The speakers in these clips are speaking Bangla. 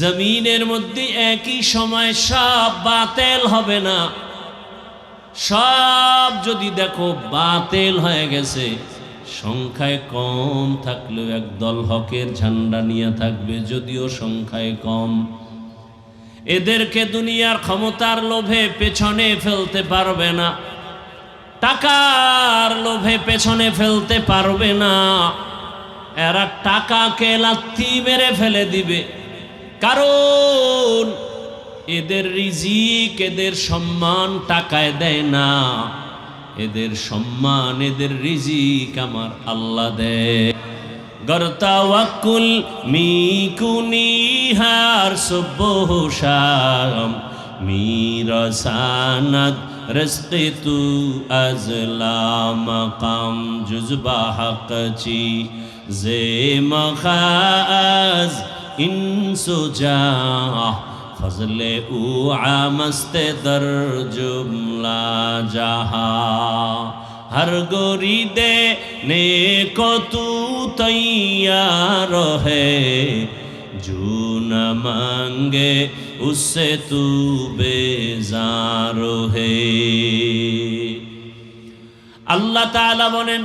জমিনের মধ্যে একই সময় সব বাতিল হবে না। সব যদি দেখো বাতিল হয়ে গেছে, সংখ্যায় কম থাকলেও একদল হকের ঝান্ডা নিয়ে থাকবে, যদিও সংখ্যায় কম। এদেরকে দুনিয়ার ক্ষমতার লোভে পেছনে ফেলতে পারবে না, টাকার লোভে পেছনে ফেলতে পারবে না। এরা টাকাকে লাথি মেরে ফেলে দিবে, কারণ এদের রিজিক, এদের সম্মান টাকায় দেয় না। এদের সম্মান, এদের রিজিক আমার আল্লাহ দেয়। গরতাওয়াক্কুল মিকুনি হার সুবহ শাম মিরাসানাত রিজকি তু আজলা মাকাম জুজবা হকচি জে মখাজ ইনসুজা ফজলে উ আমস্তে দর জুমলা জাহা हर गोरी देने को तू तैयार है, जो न मांगे उससे तू बेजार है। আল্লাহ তাআলা বলেন,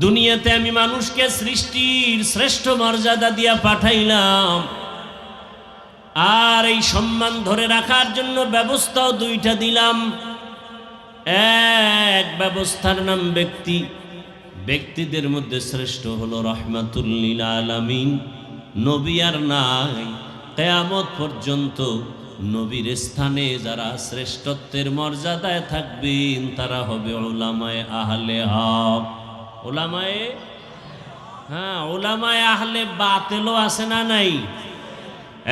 দুনিয়াতে আমি মানুষকে সৃষ্টির শ্রেষ্ঠ মর্যাদা দিয়া পাঠাইলাম, আর এই সম্মান ধরে রাখার জন্য ব্যবস্থাও দুইটা দিলাম। এক ব্যবস্থার নাম ব্যক্তি, ব্যক্তিদের মধ্যে শ্রেষ্ঠ হলো রহমাতুল লিল আলামিন। নবী আর নাই, কিয়ামত পর্যন্ত নবীর স্থানে যারা শ্রেষ্ঠত্বের মর্যাদায় থাকবেন তারা হবে উলামায়ে আহলে হক। উলামায়ে, হ্যাঁ, উলামায়ে আহলে বাতিলও আছে না নাই?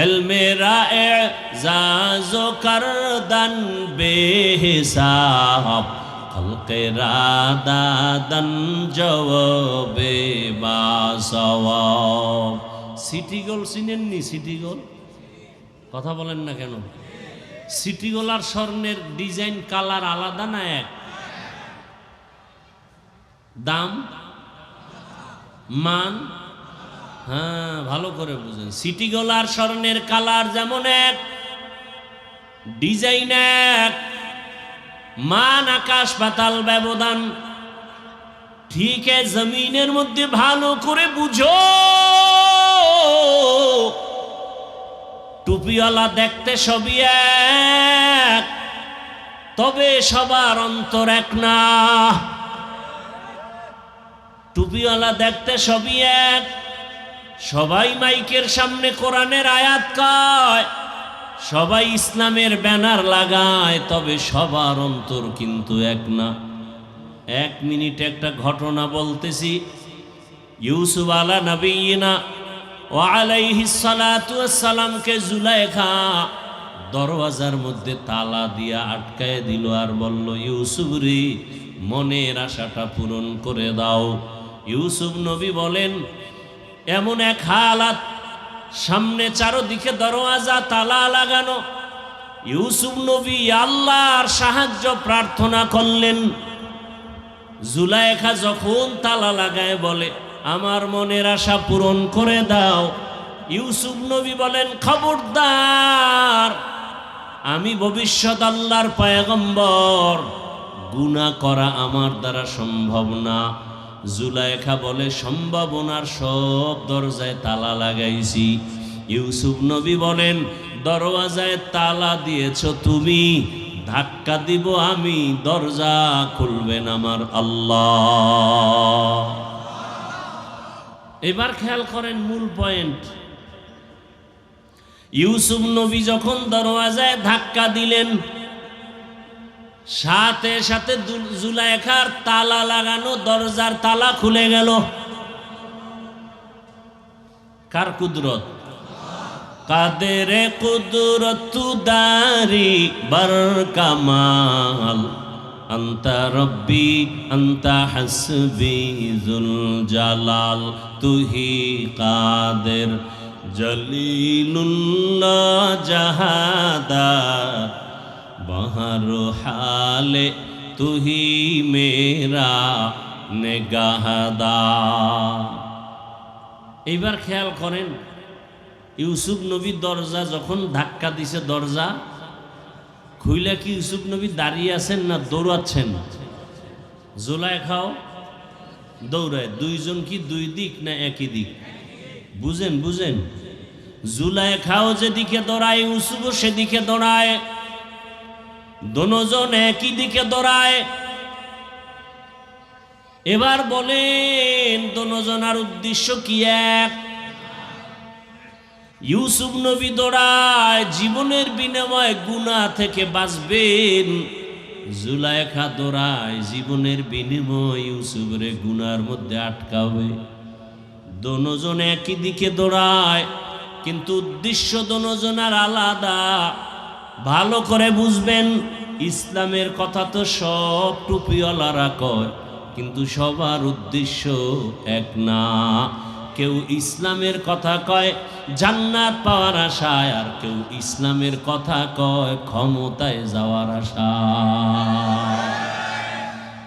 এলমেরা এজাজো করদান বেহিসাব খলকে রাদাদান জওয়াবে বাসওয়াব। City gold চিনেননি? সিটি গোল কথা বলেন না কেন? সিটি গোল আর স্বর্ণের ডিজাইন কালার আলাদা না এক? দাম মান, হ্যাঁ ভালো করে বুঝেন। সিটি গোল আর স্বর্ণের কালার যেমন এক, ডিজাইন এক, মান আকাশ পাতাল ব্যবধান। ঠিক জমিনের মধ্যে ভালো করে বুঝো, টুপিওয়ালা দেখতে সবই এক, তবে সবার অন্তর এক না। টুপিওয়ালা দেখতে সবই এক, সবাই মাইকের সামনে কোরআনের আয়াত কয়, সবাই ইসলামের ব্যানার লাগায়, তবে সবার অন্তর কিন্তু এক না। এক মিনিট একটা ঘটনা বলতেছি। ইউসুফ আলা নবিয়িনা ওয়া আলাইহিস সালাতু ওয়াস সালামকে জুলাইখা দরওয়াজার মধ্যে তালা দিয়া আটকায় দিল, আর বলল, ইউসুফ রে, মনের আশাটা পূরণ করে দাও। ইউসুফ নবী বলেন, এমন এক হালাত, সামনে চারদিকে দরওয়াজা তালা লাগানো। ইউসুফ নবী আল্লাহর সাহায্য প্রার্থনা করলেন। জুলাইখা যখন তালা লাগায় বলে, আমার মনের আশা পূরণ করে দাও। ইউসুফ নবী বলেন, খবরদার, আমি ভবিষ্যৎ আল্লাহর পয়গম্বর, গুনাহ করা আমার দ্বারা সম্ভব না। জুলাইখা বলে, সম্ভাবনার সব দরজায় তালা লাগাইছি। ইউসুফ নবী বলেন, দরওয়াজায় তালা দিয়েছ তুমি, ধাক্কা দিব আমি, দরজা খুলবেন আমার আল্লাহ। এবার খেয়াল করেন মূল পয়েন্ট। ইউসুফ নবী যখন দরওয়াজায় ধাক্কা দিলেন, সাথে সাথে জুলাইখার তালা লাগানো দরজার তালা খুলে গেল। কার কুদরত? কাদেরে কুদরত দারি বার কামাল, আন্তা রব্বি আন্তা হাসবি জুল জালাল, তুহি কাদের জলিলুল্লাহ জাহাদার, বাহার হালে তুহি মেরা নেগাহদা। এইবার খেয়াল করেন, ইউসুফ নবীর দরজা যখন ধাক্কা দিছে, দরজা খুইলা কি ইউসুফ নবী দাঁড়িয়ে আছেন না দৌড়াচ্ছেন? জুলাইখাও দৌড়ায়। দুইজন কি দুই দিক না একই দিক? বুঝেন বুঝেন। জুলাইখাও যেদিকে দৌড়ায়, ইউসুফও সেদিকে দৌড়ায়, দোনোজন একই দিকে দৌড়ায়। এবার বলেন দোনোজনার উদ্দেশ্য কি এক? ইউসুফ নবী দৌড়ায় জীবনের বিনিময়ে গুনাহ থেকে বাঁচবেন, জুলাইখা দৌড়ায় জীবনের বিনিময়ে ইউসুফরে গুনার মধ্যে আটকাবে। দোনোজন একই দিকে দৌড়ায়, কিন্তু উদ্দেশ্য দোনোজনার আলাদা। ভালো করে বুঝবেন, ইসলামের কথা তো সব টুপিওয়ালারা কয়, কিন্তু সবার উদ্দেশ্য এক না। কেউ ইসলামের কথা কয় জান্নাত পাওয়ার আশায়, আর কেউ ইসলামের কথা কয় ক্ষমতায় যাওয়ার আশায়।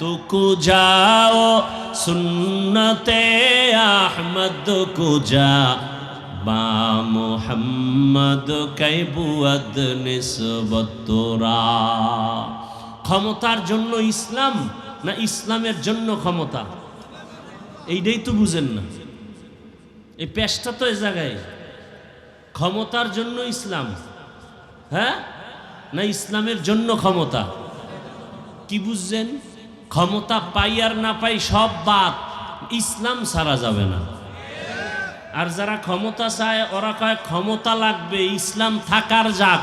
তো কুজাও সুন্নতে আহমদ কুজা বা মুহাম্মদ কাইবুয়াদ নিসবতরা। ক্ষমতার জন্য ইসলাম না ইসলামের জন্য ক্ষমতা? এইটাই তো বুঝেন না। এই পেশটা তো এই জায়গায়, ক্ষমতার জন্য ইসলাম, হ্যাঁ না ইসলামের জন্য ক্ষমতা? কি বুঝছেন? ক্ষমতা পাই আর না পাই সব বাদ, ইসলাম ছাড়া যাবে না। আর যারা ক্ষমতা চায় ওরা কয় ক্ষমতা লাগবে, ইসলাম থাকার যাক।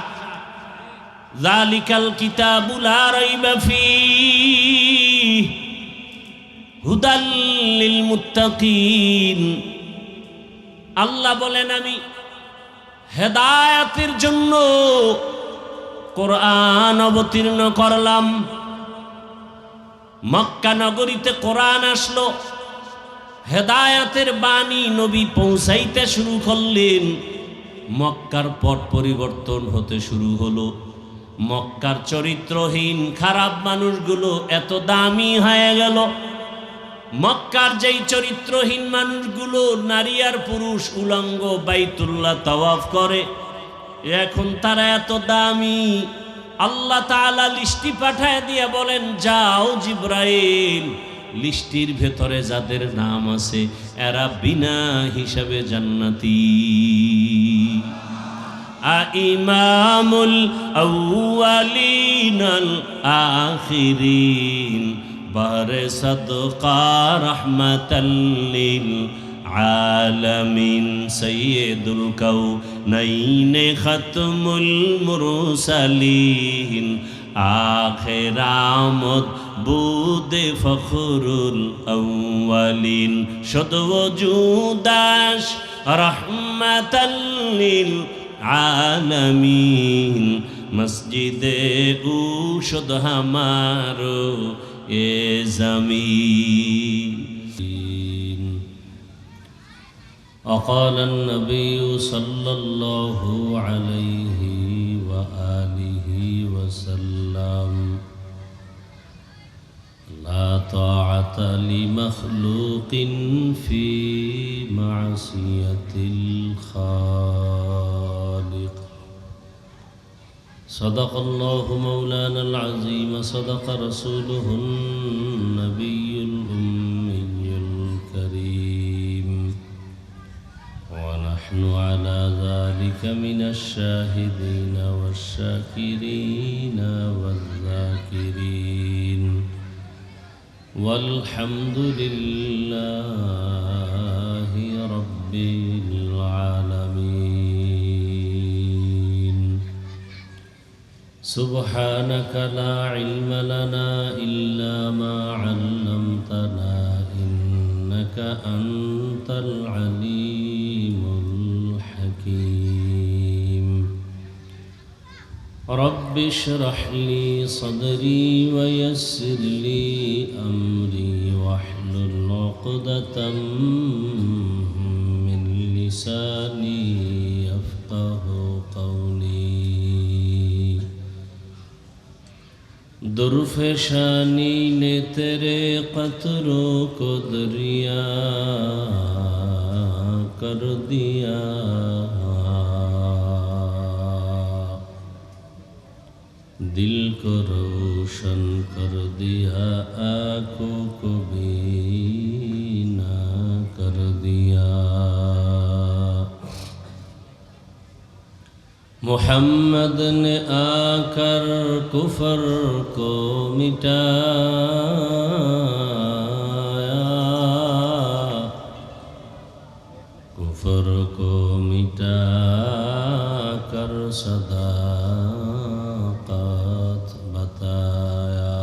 যালিকাল কিতাবু লা রাইবা ফীহি হুদাল লিল মুত্তাকিন। আল্লাহ বলেন আমি হেদায়েতের জন্য কোরআন অবতীর্ণ করলাম। মক্কা নগরীতে কোরআন আসলো, হেদায়েতের বাণী নবী পৌঁছাইতে শুরু করলেন। মক্কার পট পরিবর্তন হতে শুরু হলো। মক্কার চরিত্রহীন খারাপ মানুষগুলো এত দামি হয়ে গেল। মক্কার যেই চরিত্রহীন মানুষগুলো নারী আর পুরুষ উলঙ্গ বাইতুল্লাহ তাওয়াফ করে, এখন তারা এত দামি। আল্লাহ তাআলা লিস্টি পাঠায় দিয়ে বলেন, যাও জিব্রাইল, লিস্টির ভেতরে যাদের নাম আছে এরা বিনা হিসাবে জান্নাতি। ইমামুল আউয়ালিন আল আখিরিন বারে সাদকা রাহমাতাল লিল আলামিন সাইয়্যিদুল কাউনাইন খাতমুল মুরসালিন আখির আমদ বুদে ফখরুল আউয়ালিন শুদ ওজুদাশ রাহমাতাল লিল আলামিন মসজিদে উশুদ হামারো এ জমিন। وقال النبي صلى الله عليه وآله وسلم لا طاعة لمخلوق في معصية الخالق. صدق الله مولانا العظيم، صدق رسوله النبي الأمي الكريم، ونحن على ذلك من الشاهدين والشاكرين والذاكرين، والحمد لله رب العالمين. سبحانك لا علم لنا إلا ما علمتنا إنك أنت العليم الحكيم. رب اشرح لي صدري ويسر لي أمري واحلل عقدة من لساني يفقه قولي. درفشانی نے تیرے قطروں کو دریا کر دیا، को रोशन कर दिया, आँखों को बीना कर दिया। मोहम्मद ने आकर कुफर को मिटाया, कुफर को मिटा कर सदाकत बताया।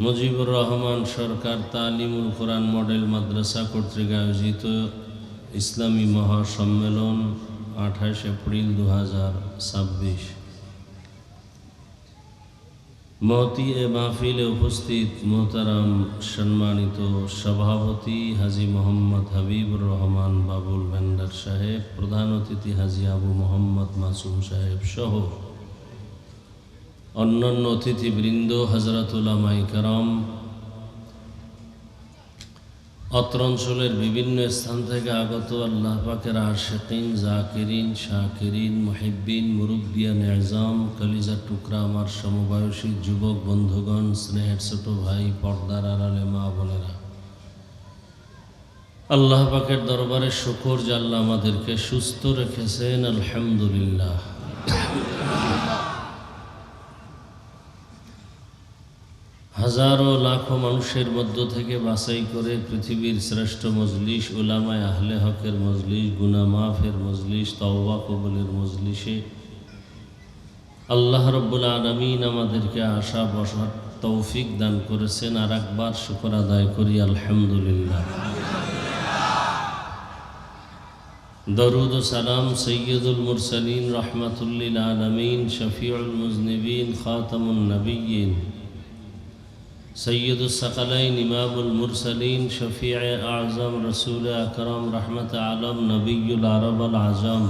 মুজিবুর রহমান সরকার তালিমুল কোরআন মডেল মাদ্রাসা কর্তৃক আয়োজিত ইসলামী মহাসম্মেলন 28 এপ্রিল 2026। মহতি এ মাহফিলে উপস্থিত মোহতারাম সম্মানিত সভাপতি হাজী মোহাম্মদ হাবিবুর রহমান বাবুল ভেন্ডার সাহেব, প্রধান অতিথি হাজী আবু মোহাম্মদ মাসুম সাহেব সহ অন্যান্য অতিথিবৃন্দ, হযরত উলামায়ে কেরাম, অত্র অঞ্চলের বিভিন্ন স্থান থেকে আগত আল্লাহ পাকের আশিকিন, জাকিরিন, শাকিরিন, মুহিব্বিন, মুরব্বিয়ান এজাম, কলিজার টুকরা আমার সমবয়সী যুবক বন্ধুগণ, স্নেহের ছোট ভাই, পর্দার আড়ালে মা বোনেরা, আল্লাহ পাকের দরবারে শুকর যে আল্লাহ আমাদেরকে সুস্থ রেখেছেন, আলহামদুলিল্লাহ। হাজারো লাখো মানুষের মধ্য থেকে বাছাই করে পৃথিবীর শ্রেষ্ঠ মজলিস, উলামায়ে আহলে হকের মজলিস, গুনাহ মাফের মজলিস, তওবা কবুলের মজলিসে আল্লাহ রব্বুল আলামিন আমাদেরকে আসা বসার তৌফিক দান করেছেন। আর একবার শুকর আদায় করি, আলহামদুলিল্লাহ। দরুদ ও সালাম সৈয়দুল মুরসালিন, রহমাতুল্লিল আলামিন, শফিউল মুজনিবিন, খাতামুন নবিয়্যিন, সৈয়দুস সাকালাইন, ইমামুল মুরসালিন, শফিয়ে আজম, রসুল আকরম, রহমত আলম, নবিয়ুল আরব আল আজম,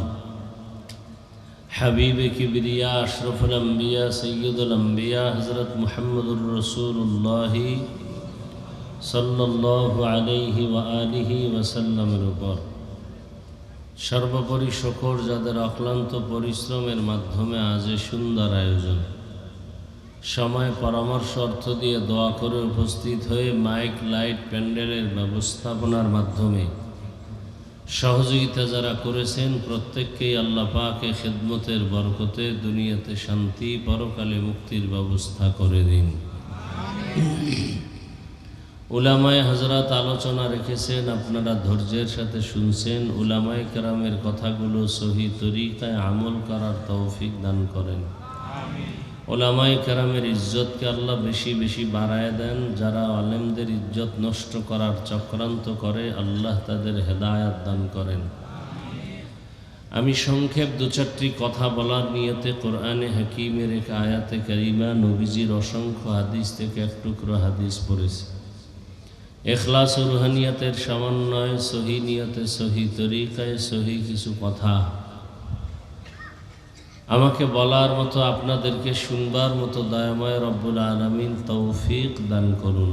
হাবিব কিবরিয়া, আশরফুল আম্বিয়া, সৈয়দুল আম্বিয়া, হজরত মুহাম্মদুর রসুল্লাহ সাল্লাল্লাহু আলাইহি ওয়া আলিহি ওয়াসাল্লামের উপর সর্বোপরি শুকর যাদের অক্লান্ত পরিশ্রমের মাধ্যমে আজ সুন্দর আয়োজন, সময় পরামর্শ অর্থ দিয়ে দোয়া করে উপস্থিত হয়ে মাইক, লাইট, প্যান্ডেলের ব্যবস্থাপনার মাধ্যমে সহযোগিতা যারা করেছেন, প্রত্যেককেই আল্লাহ পাকে খিদমতের বরকতে দুনিয়াতে শান্তি, পরকালে মুক্তির ব্যবস্থা করে দিন। উলামায়ে হযরত আলোচনা রেখেছেন, আপনারা ধৈর্যের সাথে শুনছেন। উলামায়ে কেরামের কথাগুলো সহি তরিকায় আমল করার তৌফিক দান করেন। উলামায়ে কেরামের ইজ্জতকে আল্লাহ বেশি বেশি বাড়ায় দেন। যারা আলেমদের ইজ্জত নষ্ট করার চক্রান্ত করে, আল্লাহ তাদের হেদায়াত দান করেন। আমি সংক্ষেপ দু চারটি কথা বলার নিয়তে কোরআনে হাকিমের এক আয়াতে কারিমা, নবীজির অসংখ্য হাদিস থেকে এক টুকরো হাদিস পড়েছি। ইখলাস ও রুহানিয়াতের সমন্বয়ে সহি নিয়তে, সহি তরিকায়, সহি কিছু কথা আমাকে বলার মতো, আপনাদেরকে শুনবার মতো দয়াময় রব্বুল আলামিন তৌফিক দান করুন।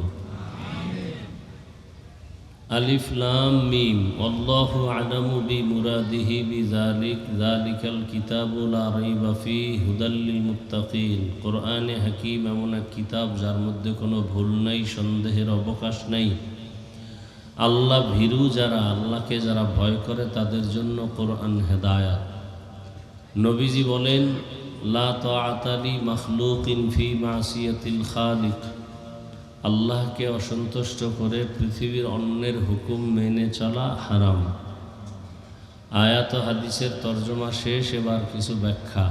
আলিফ লাম মিম, আল্লাহু আ'লামু বিমুরাদিহি বিযালিক, যালিকাল কিতাবু লা রাইবা ফীহি হুদাল লিল মুত্তাকিন। কোরআনে হাকিম এমন এক কিতাব যার মধ্যে কোনো ভুল নাই, সন্দেহের অবকাশ নাই। আল্লাহ ভীরু যারা, আল্লাহকে যারা ভয় করে, তাদের জন্য কোরআন হেদায়াত। নবীজি বলেন, লা তাআতা লি মাখলুকিন ফি মাসিয়াতিল খালিক। আল্লাহকে অসন্তুষ্ট করে পৃথিবীর অন্যের হুকুম মেনে চলা হারাম। আয়াত হাদিসের তর্জমা শেষ, এবার কিছু ব্যাখ্যা।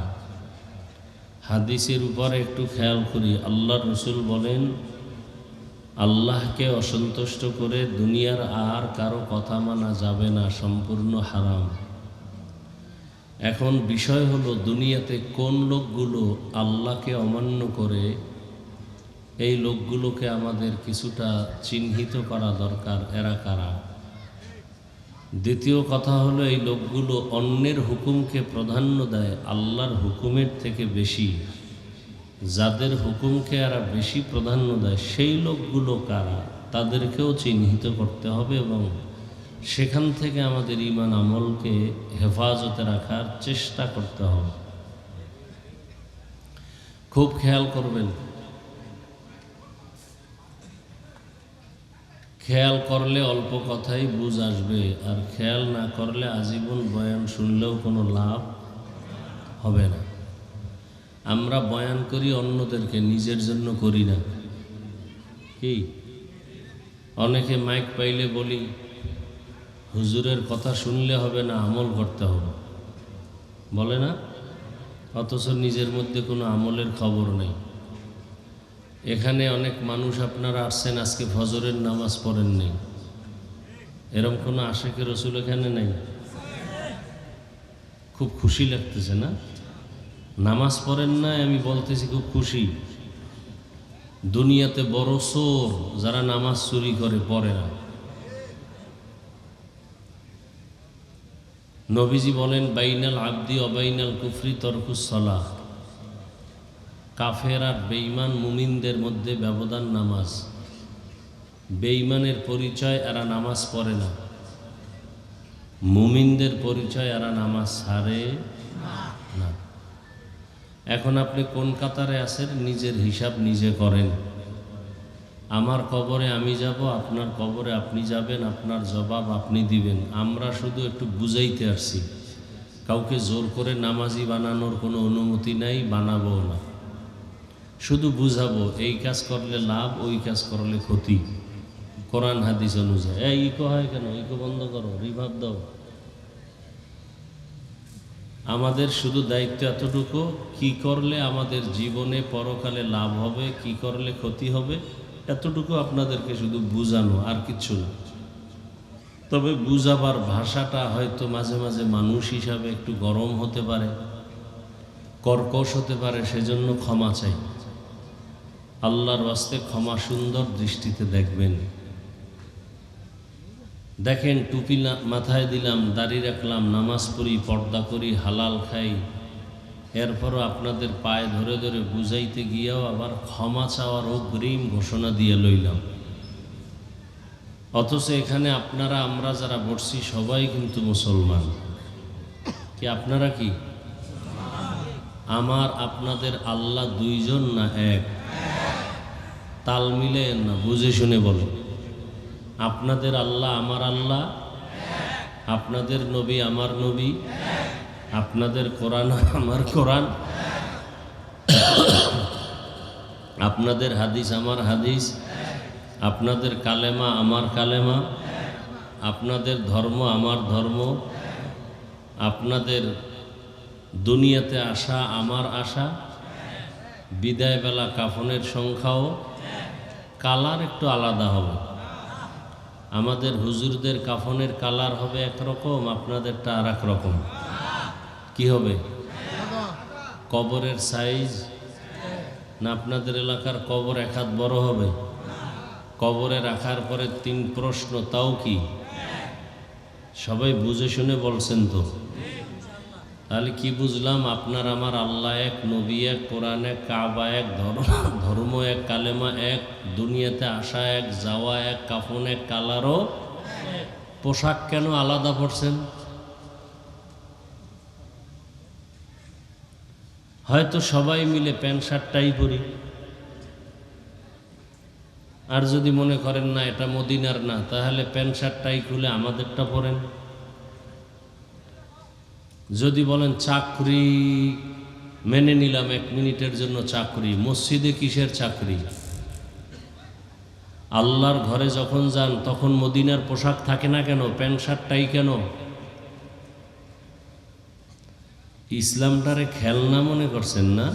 হাদিসের উপরে একটু খেয়াল করি। আল্লাহর রাসূল বলেন, আল্লাহকে অসন্তুষ্ট করে দুনিয়ার আর কারো কথা মানা যাবে না, সম্পূর্ণ হারাম। এখন বিষয় হলো, দুনিয়াতে কোন লোকগুলো আল্লাহকে অমান্য করে, এই লোকগুলোকে আমাদের কিছুটা চিহ্নিত করা দরকার, এরা কারা। দ্বিতীয় কথা হলো, এই লোকগুলো অন্যের হুকুমকে প্রাধান্য দেয় আল্লাহর হুকুমের থেকে বেশি। যাদের হুকুমকে এরা বেশি প্রাধান্য দেয়, সেই লোকগুলো কারা, তাদেরকেও চিহ্নিত করতে হবে এবং সেখান থেকে আমাদের ঈমান আমলকে হেফাজতে রাখার চেষ্টা করতে হবে। খুব খেয়াল করবেন, খেয়াল করলে অল্প কথাই বুঝ আসবে, আর খেয়াল না করলে আজীবন বয়ান শুনলেও কোনো লাভ হবে না। আমরা বয়ান করি অন্যদেরকে, নিজের জন্য করি না। কি অনেকে মাইক পাইলে বলি হুজুরের কথা শুনলে হবে না, আমল করতে হবে, বলে না? অথচ নিজের মধ্যে কোনো আমলের খবর নেই। এখানে অনেক মানুষ আপনারা আসছেন, আজকে ফজরের নামাজ পড়েন নেই, এরকম কোনো আশিকে রসুল এখানে নেই? খুব খুশি লাগতেছে না? নামাজ পড়েন না আমি বলতেছি, খুব খুশি। দুনিয়াতে বড় চোর যারা নামাজ চুরি করে, পড়ে না। নবীজি বলেন, বাইনাল আবদি অবাইনাল কুফরি তরকুস সালাহ। কাফের আর বেঈমান মুমিনদের মধ্যে ব্যবধান নামাজ। বেঈমানের পরিচয় এরা নামাজ পড়ে না, মুমিনদের পরিচয় এরা নামাজ ছাড়ে না। এখন আপনি কোন কাতারে আছেন নিজের হিসাব নিজে করেন। আমার কবরে আমি যাব, আপনার কবরে আপনি যাবেন, আপনার জবাব আপনি দিবেন। আমরা শুধু একটু বুঝাইতে আসছি, কাউকে জোর করে নামাজি বানানোর কোনো অনুমতি নাই, বানাবো না। শুধু বুঝাবো এই কাজ করলে লাভ, ওই কাজ করলে ক্ষতি, কোরআন হাদিস অনুযায়ী। ইকো হয় কেন? ইকো বন্ধ করো, রিভাব দাও। আমাদের শুধু দায়িত্ব এতটুকু, কি করলে আমাদের জীবনে পরকালে লাভ হবে, কি করলে ক্ষতি হবে, এতটুকু আপনাদেরকে শুধু বুঝানো, আর কিচ্ছু না। তবে বুঝাবার ভাষাটা হয়তো মাঝে মাঝে মানুষ হিসাবে একটু গরম হতে পারে, কর্কশ হতে পারে, সেজন্য ক্ষমা চাই। আল্লাহর ওয়াস্তে ক্ষমা সুন্দর দৃষ্টিতে দেখবেন। দেখেন, টুপি মাথায় দিলাম, দাড়ি রাখলাম, নামাজ পড়ি, পর্দা করি, হালাল খাই, এরপরও আপনাদের পায়ে ধরে ধরে বুঝাইতে গিয়েও আবার ক্ষমা চাওয়ার অগ্রিম ঘোষণা দিয়ে লইলাম। অথচ এখানে আপনারা, আমরা যারা বসছি সবাই কিন্তু মুসলমান। কি আপনারা কি? আমার আপনাদের আল্লাহ দুইজন না এক? তাল মিলে না, বুঝে শুনে বলে। আপনাদের আল্লাহ আমার আল্লাহ, আপনাদের নবী আমার নবী, আপনাদের কোরআন আমার কোরআন, আপনাদের হাদিস আমার হাদিস, আপনাদের কালেমা আমার কালেমা, আপনাদের ধর্ম আমার ধর্ম, আপনাদের দুনিয়াতে আসা আমার আশা, বিদায়বেলা কাফনের সংখ্যাও, কালার একটু আলাদা হবে। আমাদের হুজুরদের কাফনের কালার হবে একরকম, আপনাদেরটা আর এক রকম। কি হবে? কবরের সাইজ না আপনাদের এলাকার কবর এক হাত বড় হবে? কবরে রাখার পরে 3 প্রশ্ন, তাও কি? সবাই বুঝে শুনে বলছেন তো? তাহলে কি বুঝলাম? আপনার আমার আল্লাহ এক, নবী এক, কোরআন এক, কাবা এক, ধর্ম এক, কালেমা এক, দুনিয়াতে আসা এক, যাওয়া এক, কাফন এক, কালারও। পোশাক কেন আলাদা পড়ছেন? হয়তো সবাই মিলে প্যান্ট শার্টটাই পরি। আর যদি মনে করেন না এটা মদিনার না, তাহলে প্যান্ট শার্টটাই খুলে আমাদেরটা পরেন। যদি বলেন চাকরি, মেনে নিলাম 1 মিনিটের জন্য চাকরি। মসজিদে কিসের চাকরি? আল্লাহর ঘরে যখন যান তখন মদিনার পোশাক থাকে না কেন? প্যান্ট শার্টটাই কেন? ইসলামটারে খেলনা মনে করছেন না?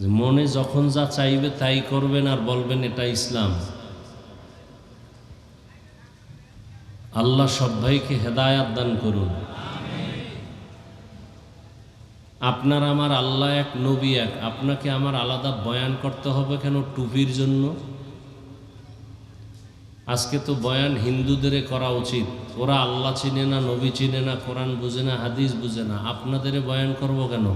যে মনে যখন যা চাইবে তাই করবেন আর বলবেন এটা ইসলাম। আল্লাহ সব ভাইকে হেদায়াত দান করুন। আপনার আমার আল্লাহ এক, নবী এক, আপনাকে আমার আলাদা বয়ান করতে হবে কেন টুপির জন্য? আজকে তো বয়ান হিন্দুদের করা উচিত। ওরা আল্লাহ চিনে না, নবী চিনে না, কোরআন বুঝে না, হাদিস বুঝে না, আপনাদের বয়ান করব কেন?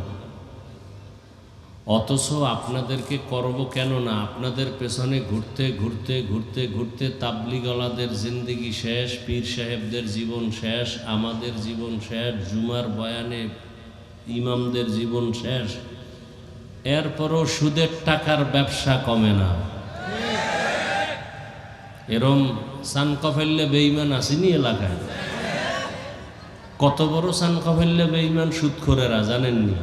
অথচ আপনাদেরকে করব কেন না, আপনাদের পেছনে ঘুরতে ঘুরতে ঘুরতে ঘুরতে তাবলিগওয়ালাদের জিন্দেগি শেষ, পীর সাহেবদের জীবন শেষ, আমাদের জীবন শেষ, জুমার বয়ানে ইমামদের জীবন শেষ, এরপরও সুদের টাকার ব্যবসা কমে না। এরম সানকা ফেললে বেঈমান আসেনি এলাকায়? কত বড় সানকা ফেললে বেঈমান সুদখোরেরা জানেননি?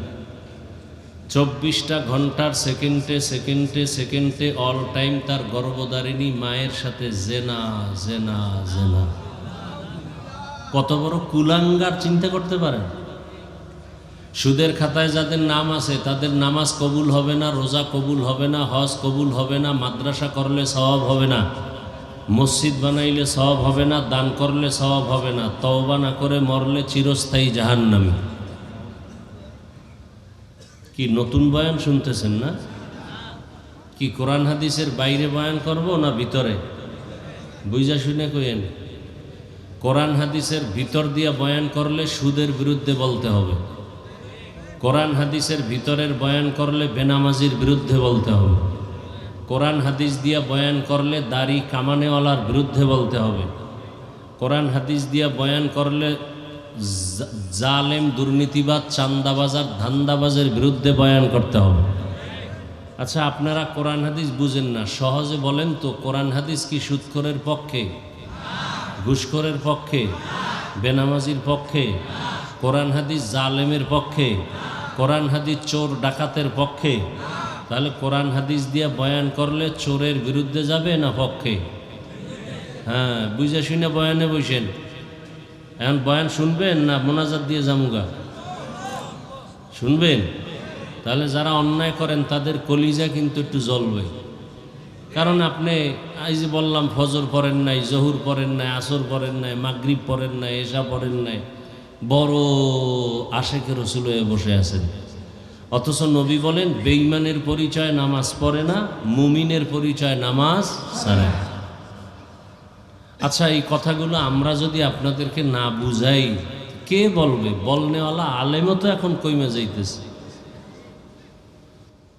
24টা ঘন্টার সেকেন্ডে সেকেন্ডে সেকেন্ডে অল টাইম তার গর্ভধারিণী মায়ের সাথে জেনা জেনা জেনা। কত বড় কুলাঙ্গার চিন্তা করতে পারেন? সুদের খাতায় যাদের নাম আছে তাদের নামাজ কবুল হবে না, রোজা কবুল হবে না, হজ কবুল হবে না, মাদ্রাসা করলে সওয়াব হবে না, মসজিদ বানাইলে সওয়াব হবে না, দান করলে সওয়াব হবে না, তওবা না করে মরলে চিরস্থায়ী জাহান্নামী। কি নতুন বয়ান শুনতেছেন না? কি কোরআন হাদিসের বাইরে বয়ান করব না ভিতরে? বুঝা শুনে কইেন। কোরআন হাদিসের ভিতর দিয়া বয়ান করলে সুদের বিরুদ্ধে বলতে হবে, কোরআন হাদিসের ভিতরের বয়ান করলে বেনামাজির বিরুদ্ধে বলতে হবে, কোরআন হাদিস দিয়া বয়ান করলে দাড়ি কামানেওয়ালার বিরুদ্ধে বলতে হবে, কোরআন হাদিস দিয়া বয়ান করলে জালেম দুর্নীতিবাজ চান্দাবাজার ধান্দাবাজের বিরুদ্ধে বয়ান করতে হবে। আচ্ছা, আপনারা কোরআন হাদিস বুঝেন না, সহজে বলেন তো কোরআন হাদিস কি সুদখোরের পক্ষে, ঘুষখোরের পক্ষে, বেনামাজির পক্ষে? কোরআন হাদিস জালেমের পক্ষে? কোরআন হাদিস চোর ডাকাতের পক্ষে? তাহলে কোরআন হাদিস দিয়া বয়ান করলে চোরের বিরুদ্ধে যাবে না পক্ষে? হ্যাঁ, বুঝে শুনে বয়ানে বসেন। এখন বয়ান শুনবেন না মোনাজাত দিয়ে জামুগা? শুনবেন? তাহলে যারা অন্যায় করেন তাদের কলিজা কিন্তু একটু জ্বলবে। কারণ আপনি এই যে বললাম ফজর পড়েন নাই, জহুর পড়েন নাই, আসর পড়েন নাই, মাগরিব পড়েন নাই, এশা পড়েন নাই, বড় আশেকের রসুল হয়ে বসে আছেন। অথচ নবী বলেন বেঈমানের পরিচয় নামাজ পড়ে না, মুমিনের পরিচয় নামাজ ছাড়ে। আচ্ছা, এই কথাগুলো আমরা যদি আপনাদেরকে না বুঝাই কে বলবে? বলনেওয়ালা আলেমও তো এখন কইমে যাইতেছে,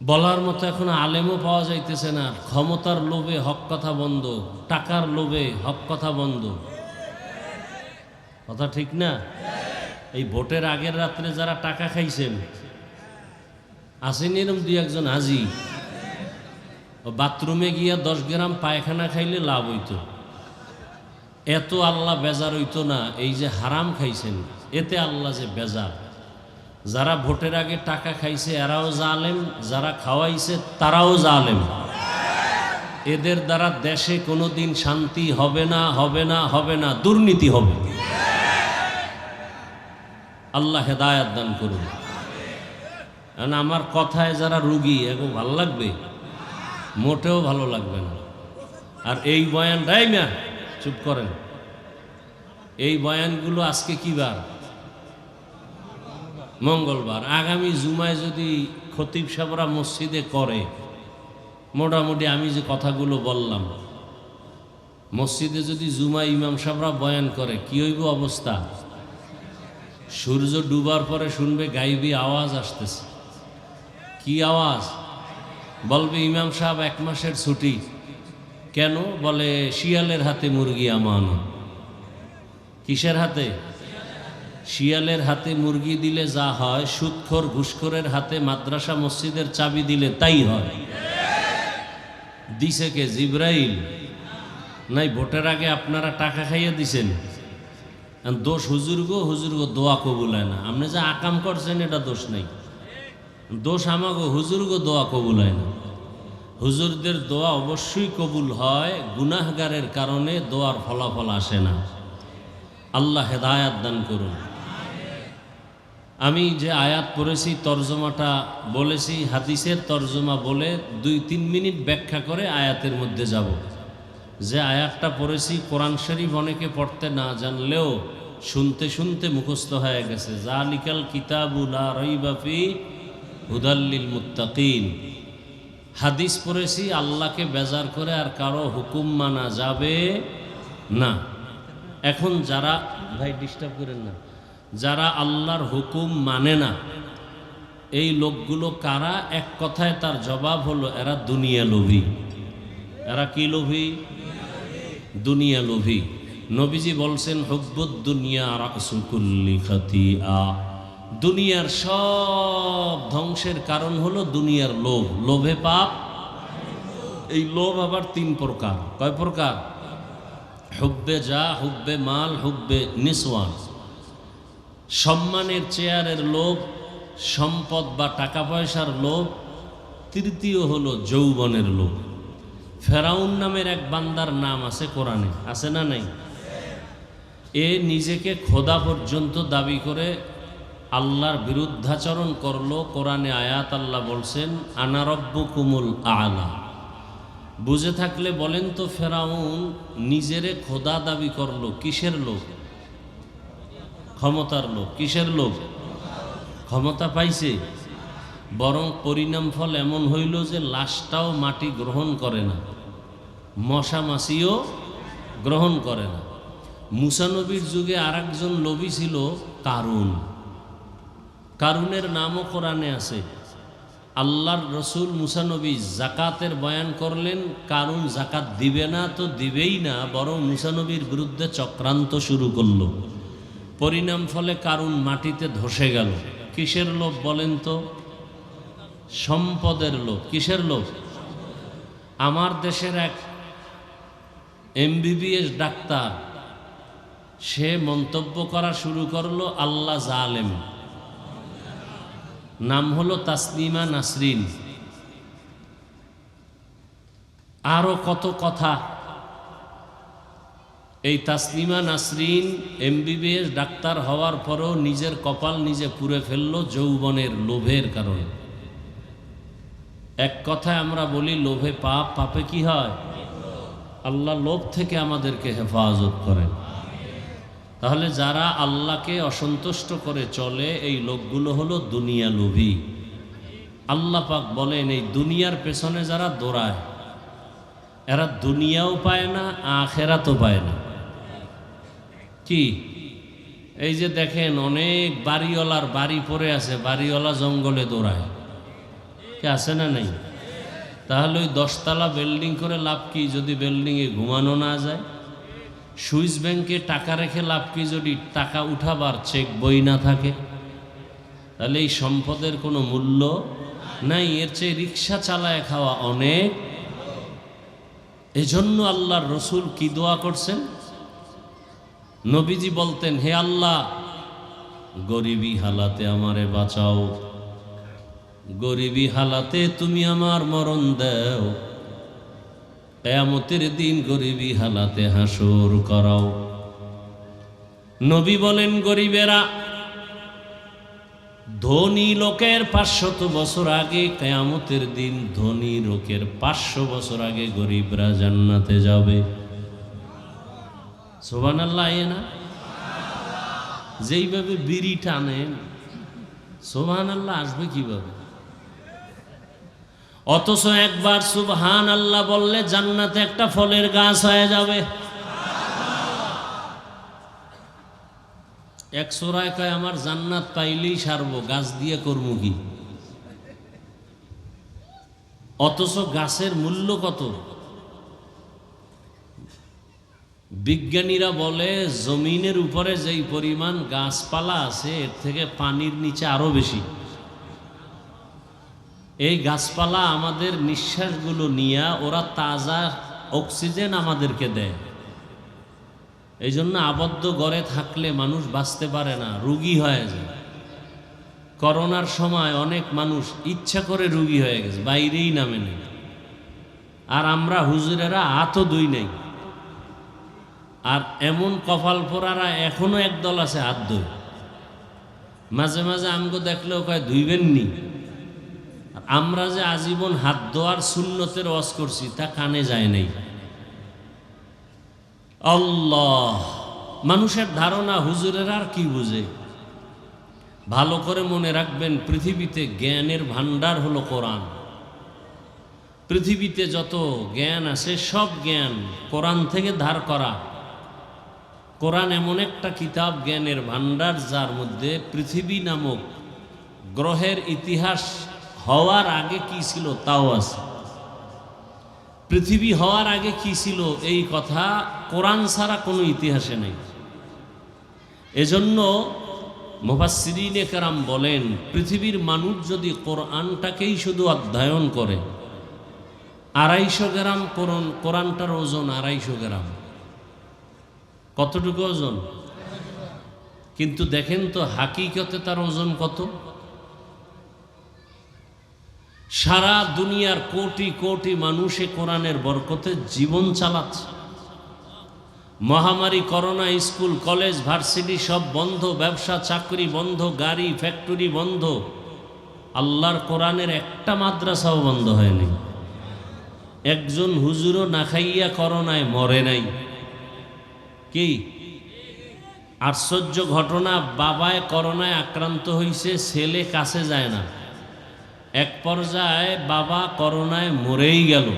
বলার মতো এখন আলেমও পাওয়া যাইতেছে না। ক্ষমতার লোভে হক কথা বন্ধ, টাকার লোভে হক কথা বন্ধ। কথা ঠিক না? এই ভোটের আগের রাত্রে যারা টাকা খাইছেন আসেনি এরম দুই একজন হাজি, বাথরুমে গিয়া 10 গ্রাম পায়খানা খাইলে লাভ হইতো, এত আল্লাহ বেজার হইতো না। এই যে হারাম খাইছেন এতে আল্লাহ যে বেজার। যারা ভোটের আগে টাকা খাইছে এরাও জালেম, যারা খাওয়াইছে তারাও জালেম। এদের দ্বারা দেশে কোনোদিন শান্তি হবে না, হবে না, হবে না, দুর্নীতি হবে। আল্লাহ হেদায়াত দান করুন। কারণ আমার কথায় যারা রুগী এখন ভালো লাগবে? মোটেও ভালো লাগবে না। আর এই বয়ানটাই না, চুপ করেন, এই বয়ানগুলো আজকে কি বার? মঙ্গলবার। আগামী জুমায় যদি খতিব সাহেবরা মসজিদে করে, মোটামুটি আমি যে কথাগুলো বললাম, মসজিদে যদি জুমায় ইমাম সাহেবরা বয়ান করে কি হইব অবস্থা? সূর্য ডুবার পরে শুনবে গাইবি আওয়াজ আসতেছে। কি আওয়াজ? বলবে ইমাম সাহেব 1 মাসের ছুটি। কেন? বলে শিয়ালের হাতে মুরগি আমানত। কিসের হাতে? শিয়ালের হাতে মুরগি দিলে যা হয়, সুদখোর ঘুষখোরের হাতে মাদ্রাসা মসজিদের চাবি দিলে তাই হয়। দিছে কে? জিব্রাইল? নাই, ভোটের আগে আপনারা টাকা খাইয়ে দিছেন। দোষ হুজুর গো, দোয়া কবুল হয় না। আপনি যে আকাম করছেন এটা দোষ নাই, দোষ আমাগো, হুজুর গো দোয়া কবুল হয় না। হুজুরদের দোয়া অবশ্যই কবুল হয়, গুনাহগারের কারণে দোয়ার ফলাফল আসে না। আল্লাহ হেদায়াত দান করুন। আমি যে আয়াত পড়েছি তর্জমাটা বলেছি, হাদিসের তর্জমা বলে 2-3 মিনিট ব্যাখ্যা করে আয়াতের মধ্যে যাব। যে আয়াতটা পড়েছি কোরআন শরীফ অনেকে পড়তে না জানলেও শুনতে শুনতে মুখস্থ হয়ে গেছে। জালিকাল কিতাবু লা রাইবা ফি হুদাল লিল মুত্তাকিন। হাদিস পড়েছি আল্লাহকে বেজার করে আর কারো হুকুম মানা যাবে না। এখন যারা, ভাই ডিস্টার্ব করেন না, যারা আল্লাহর হুকুম মানে না এই লোকগুলো কারা? এক কথায় তার জবাব হলো এরা দুনিয়া লোভী। এরা কি লোভী? দুনিয়া লোভী। নবীজি বলছেন হুব্বুদ দুনিয়া রাসু কুল্লি খাতিআ, দুনিয়ার সব ধ্বংসের কারণ হলো দুনিয়ার লোভ। লোভে পাপ। এই লোভ আবার তিন প্রকার। কয় প্রকার? হুব্বে যা, হুব্বে মাল, হুব্বে নিসওয়ান। সম্মানের চেয়ারের লোভ, সম্পদ বা টাকা পয়সার লোভ। তৃতীয় হলো যৌবনের লোভ। ফেরাউন নামের এক বান্দার নাম আছে কোরআনে, আছে না নাই? এ নিজেকে খোদা পর্যন্ত দাবি করে আল্লাহর বিরুদ্ধাচরণ করলো। কোরআনে আয়াত আল্লাহ বলছেন আনা রব্বুকুমুল আলা। বুঝে থাকলে বলেন তো, ফেরাউন নিজেরে খোদা দাবি করলো কিসের লোভ? ক্ষমতার লোভ। কিসের লোভ? ক্ষমতা পাইছে, বরং পরিণাম ফল এমন হইল যে লাশটাও মাটি গ্রহণ করে না, মশা মাছিও গ্রহণ করে না। মুসা নবীর যুগে আর একজন লোভী ছিল কারুন। কারুনের নামও কোরআনে আছে। আল্লাহর রসুল মুসা নবী জাকাতের বয়ান করলেন, কারুন জাকাত দিবে না তো দিবেই না, বরং মুসা নবীর বিরুদ্ধে চক্রান্ত শুরু করলো। পরিণাম ফলে কারুন মাটিতে ধসে গেল। কিসের লোভ বলেন তো? সম্পদের লোভ। কিসের লোভ? আমার দেশের এক MBBS ডাক্তার, সে মন্তব্য করা শুরু করলো আল্লাহ জালেম। নাম হলো তাসলিমা নাসরিন। আরো কত কথা। এই তাসলিমা নাসরিন MBBS ডাক্তার হওয়ার পরও নিজের কপাল নিজে পুড়ে ফেললো যৌবনের লোভের কারণে। এক কথায় আমরা বলি লোভে পাপ, পাপে কি হয়? আল্লাহ লোভ থেকে আমাদেরকে হেফাজত করেন। তাহলে যারা আল্লাহকে অসন্তুষ্ট করে চলে এই লোকগুলো হলো দুনিয়া লোভী। আল্লাহ পাক বলেন এই দুনিয়ার পেছনে যারা দৌড়ায় এরা দুনিয়াও পায় না, আখেরাতও পায় না। কি এই যে দেখেন অনেক বাড়িওয়ালার বাড়ি পড়ে আছে, বাড়িওয়ালা জঙ্গলে দৌড়ায়, কে আছে না নাই? তাহলে ওই 10 তলা বিল্ডিং করে লাভ কি যদি বিল্ডিংয়ে ঘুমানো না যায়? সুইস ব্যাংকে টাকা রেখে লাভ কি যদি টাকা উঠাবার চেক বই না থাকে? তাহলে এই সম্পদের কোনো মূল্য নাই। এর চেয়ে রিক্সা চালায় খাওয়া অনেক। এজন্য আল্লাহর রসুল কি দোয়া করছেন? নবীজি বলতেন, হে আল্লাহ গরিবী হালাতে আমারে বাঁচাও, গরিবী হালাতে তুমি আমার মরণ দাও, কিয়ামতের দিন গরিবী হালাতে হাসর করাও। নবী বলেন গরিবেরা ধনী লোকের 500 বছর আগে, কিয়ামতের দিন ধনী লোকের 500 বছর আগে গরিবরা জান্নাতে যাবে। সুবহানাল্লাহ। না যেইভাবে বিড়ি টানেন সুবহানাল্লাহ আসবে কিভাবে? অথচ একবার সুবহানাল্লাহ বললে জান্নাতে একটা ফলের গাছ হয়ে যাবে। এক সূরায় কয় আমার জান্নাত পাইলেই সারবো, গাছ দিয়ে করবো কি? অথচ গাছের মূল্য কত? বিজ্ঞানীরা বলে জমিনের উপরে যেই পরিমাণ গাছপালা আছে এর থেকে পানির নিচে আরো বেশি। এই গাছপালা আমাদের নিঃশ্বাসগুলো নিয়ে ওরা তাজা অক্সিজেন আমাদেরকে দেয়। এই জন্য আবদ্ধ ঘরে থাকলে মানুষ বাঁচতে পারে না, রোগী হয়ে যায়। করোনার সময় অনেক মানুষ ইচ্ছা করে রোগী হয়ে গেছে, বাইরেই নামে নেই। আর আমরা হুজুরেরা হাতও ধুই নাই। আর এমন কপাল পোড়ারা এখনো একদল আছে হাত ধুই। মাঝে মাঝে আমগো দেখলেও কয় ধুইবেননি। আমরা যে আজীবন হাত ধোয়ার সুন্নতের ওয়াজ করছি তা কানে যায় নাই। আল্লাহ, মানুষের ধারণা হুজুরের আর কি বুঝে। ভালো করে মনে রাখবেন, পৃথিবীতে জ্ঞানের ভান্ডার হলো কোরআন। পৃথিবীতে যত জ্ঞান আছে সব জ্ঞান কোরআন থেকে ধার করা। কোরআন এমন একটা কিতাব, জ্ঞানের ভান্ডার, যার মধ্যে পৃথিবী নামক গ্রহের ইতিহাস হওয়ার আগে কি ছিল তাও আছে। পৃথিবী হওয়ার আগে কি ছিল এই কথা কোরআন ছাড়া কোনো ইতিহাসে নেই। এজন্য মুফাসসিরিনে কেরাম বলেন, পৃথিবীর মানুষ যদি কোরআনটাকেই শুধু অধ্যয়ন করে, 250 গ্রাম কোরআনটার ওজন 250 গ্রাম। কতটুকু ওজন? কিন্তু দেখেন তো হাকিকতে তার ওজন কত? সারা দুনিয়ার কোটি কোটি মানুষে কোরআনের বরকতে জীবন চালাচ্ছে। মহামারী করোনা, স্কুল কলেজ ভার্সিটি সব বন্ধ, ব্যবসা চাকরি বন্ধ, গাড়ি ফ্যাক্টরি বন্ধ, আল্লাহর কোরআনের একটা মাদ্রাসাও বন্ধ হয়নি। একজন হুজুরও না খাইয়া করোনায় মরে নাই। কি আশ্চর্য ঘটনা! বাবায় করোনায় আক্রান্ত হইছে, ছেলে কাছে যায় না। এক পর্যায়ে বাবা করোনায় মরেই গেল।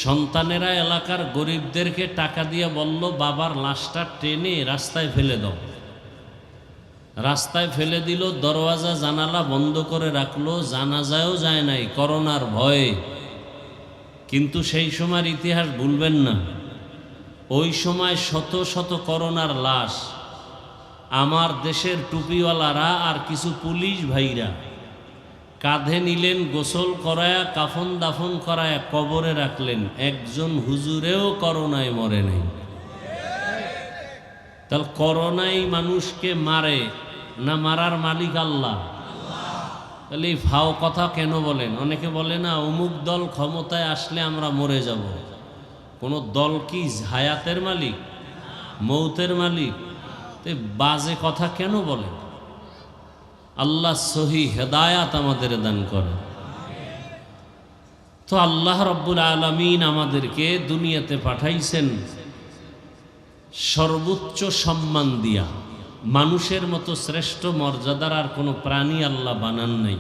সন্তানেরা এলাকার গরিবদেরকে টাকা দিয়ে বলল, বাবার লাশটা টেনে রাস্তায় ফেলে দাও। রাস্তায় ফেলে দিল, দরওয়াজা জানালা বন্ধ করে রাখলো, জানাজায়ও যায় নাই করোনার ভয়ে। কিন্তু সেই সময়ের ইতিহাস ভুলবেন না, ওই সময় শত শত করোনার লাশ আমার দেশের টুপিওয়ালারা আর কিছু পুলিশ ভাইরা কাঁধে নিলেন, গোসল করায়া কাফন দাফন করায়া কবরে রাখলেন। একজন হুজুরেও করোনায় মরে নাই। তাহলে করোনায় মানুষকে মারে না, মারার মালিক আল্লাহ। তাহলে এই ফাও কথা কেন বলেন? অনেকে বলে না অমুক দল ক্ষমতায় আসলে আমরা মরে যাব। কোন দল কি হায়াতের মালিক, মৌতের মালিক? তো বাজে কথা কেন বলেন? আল্লাহ সহি হেদায়াত আমাদের দান করে। তো আল্লাহ রব্বুল আলামিন আমাদেরকে দুনিয়াতে পাঠাইছেন সর্বোচ্চ সম্মান দিয়া। মানুষের মতো শ্রেষ্ঠ মর্যাদার আর কোনো প্রাণী আল্লাহ বানান নাই।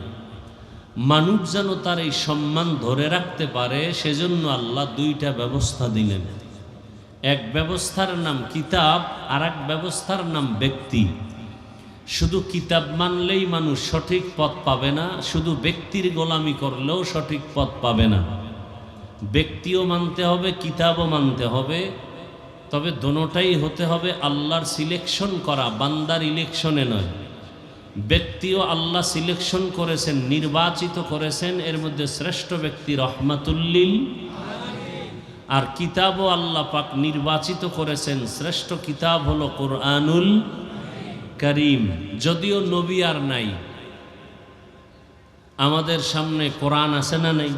মানুষ যেন তার এই সম্মান ধরে রাখতে পারে, সেজন্য আল্লাহ দুইটা ব্যবস্থা দিলেন। এক ব্যবস্থার নাম কিতাব, আর এক ব্যবস্থার নাম ব্যক্তি। শুধু কিতাব মানলেই মানুষ সঠিক পথ পাবে না, শুধু ব্যক্তির গোলামি করলেও সঠিক পথ পাবে না। ব্যক্তিও মানতে হবে, কিতাবও মানতে হবে, তবে দোনোটাই হতে হবে আল্লাহর সিলেকশন করা, বান্দার ইলেকশনে নয়। ব্যক্তিও আল্লাহ সিলেকশন করেছেন, নির্বাচিত করেছেন, এর মধ্যে শ্রেষ্ঠ ব্যক্তি রহমাতুল্লিল, আর কিতাবও আল্লাহ পাক নির্বাচিত করেছেন। শ্রেষ্ঠ কিতাব হলো কোরআনুল কারীম। যদিও নবী আর নাই, আমাদের সামনে কোরআন আছে না নাই?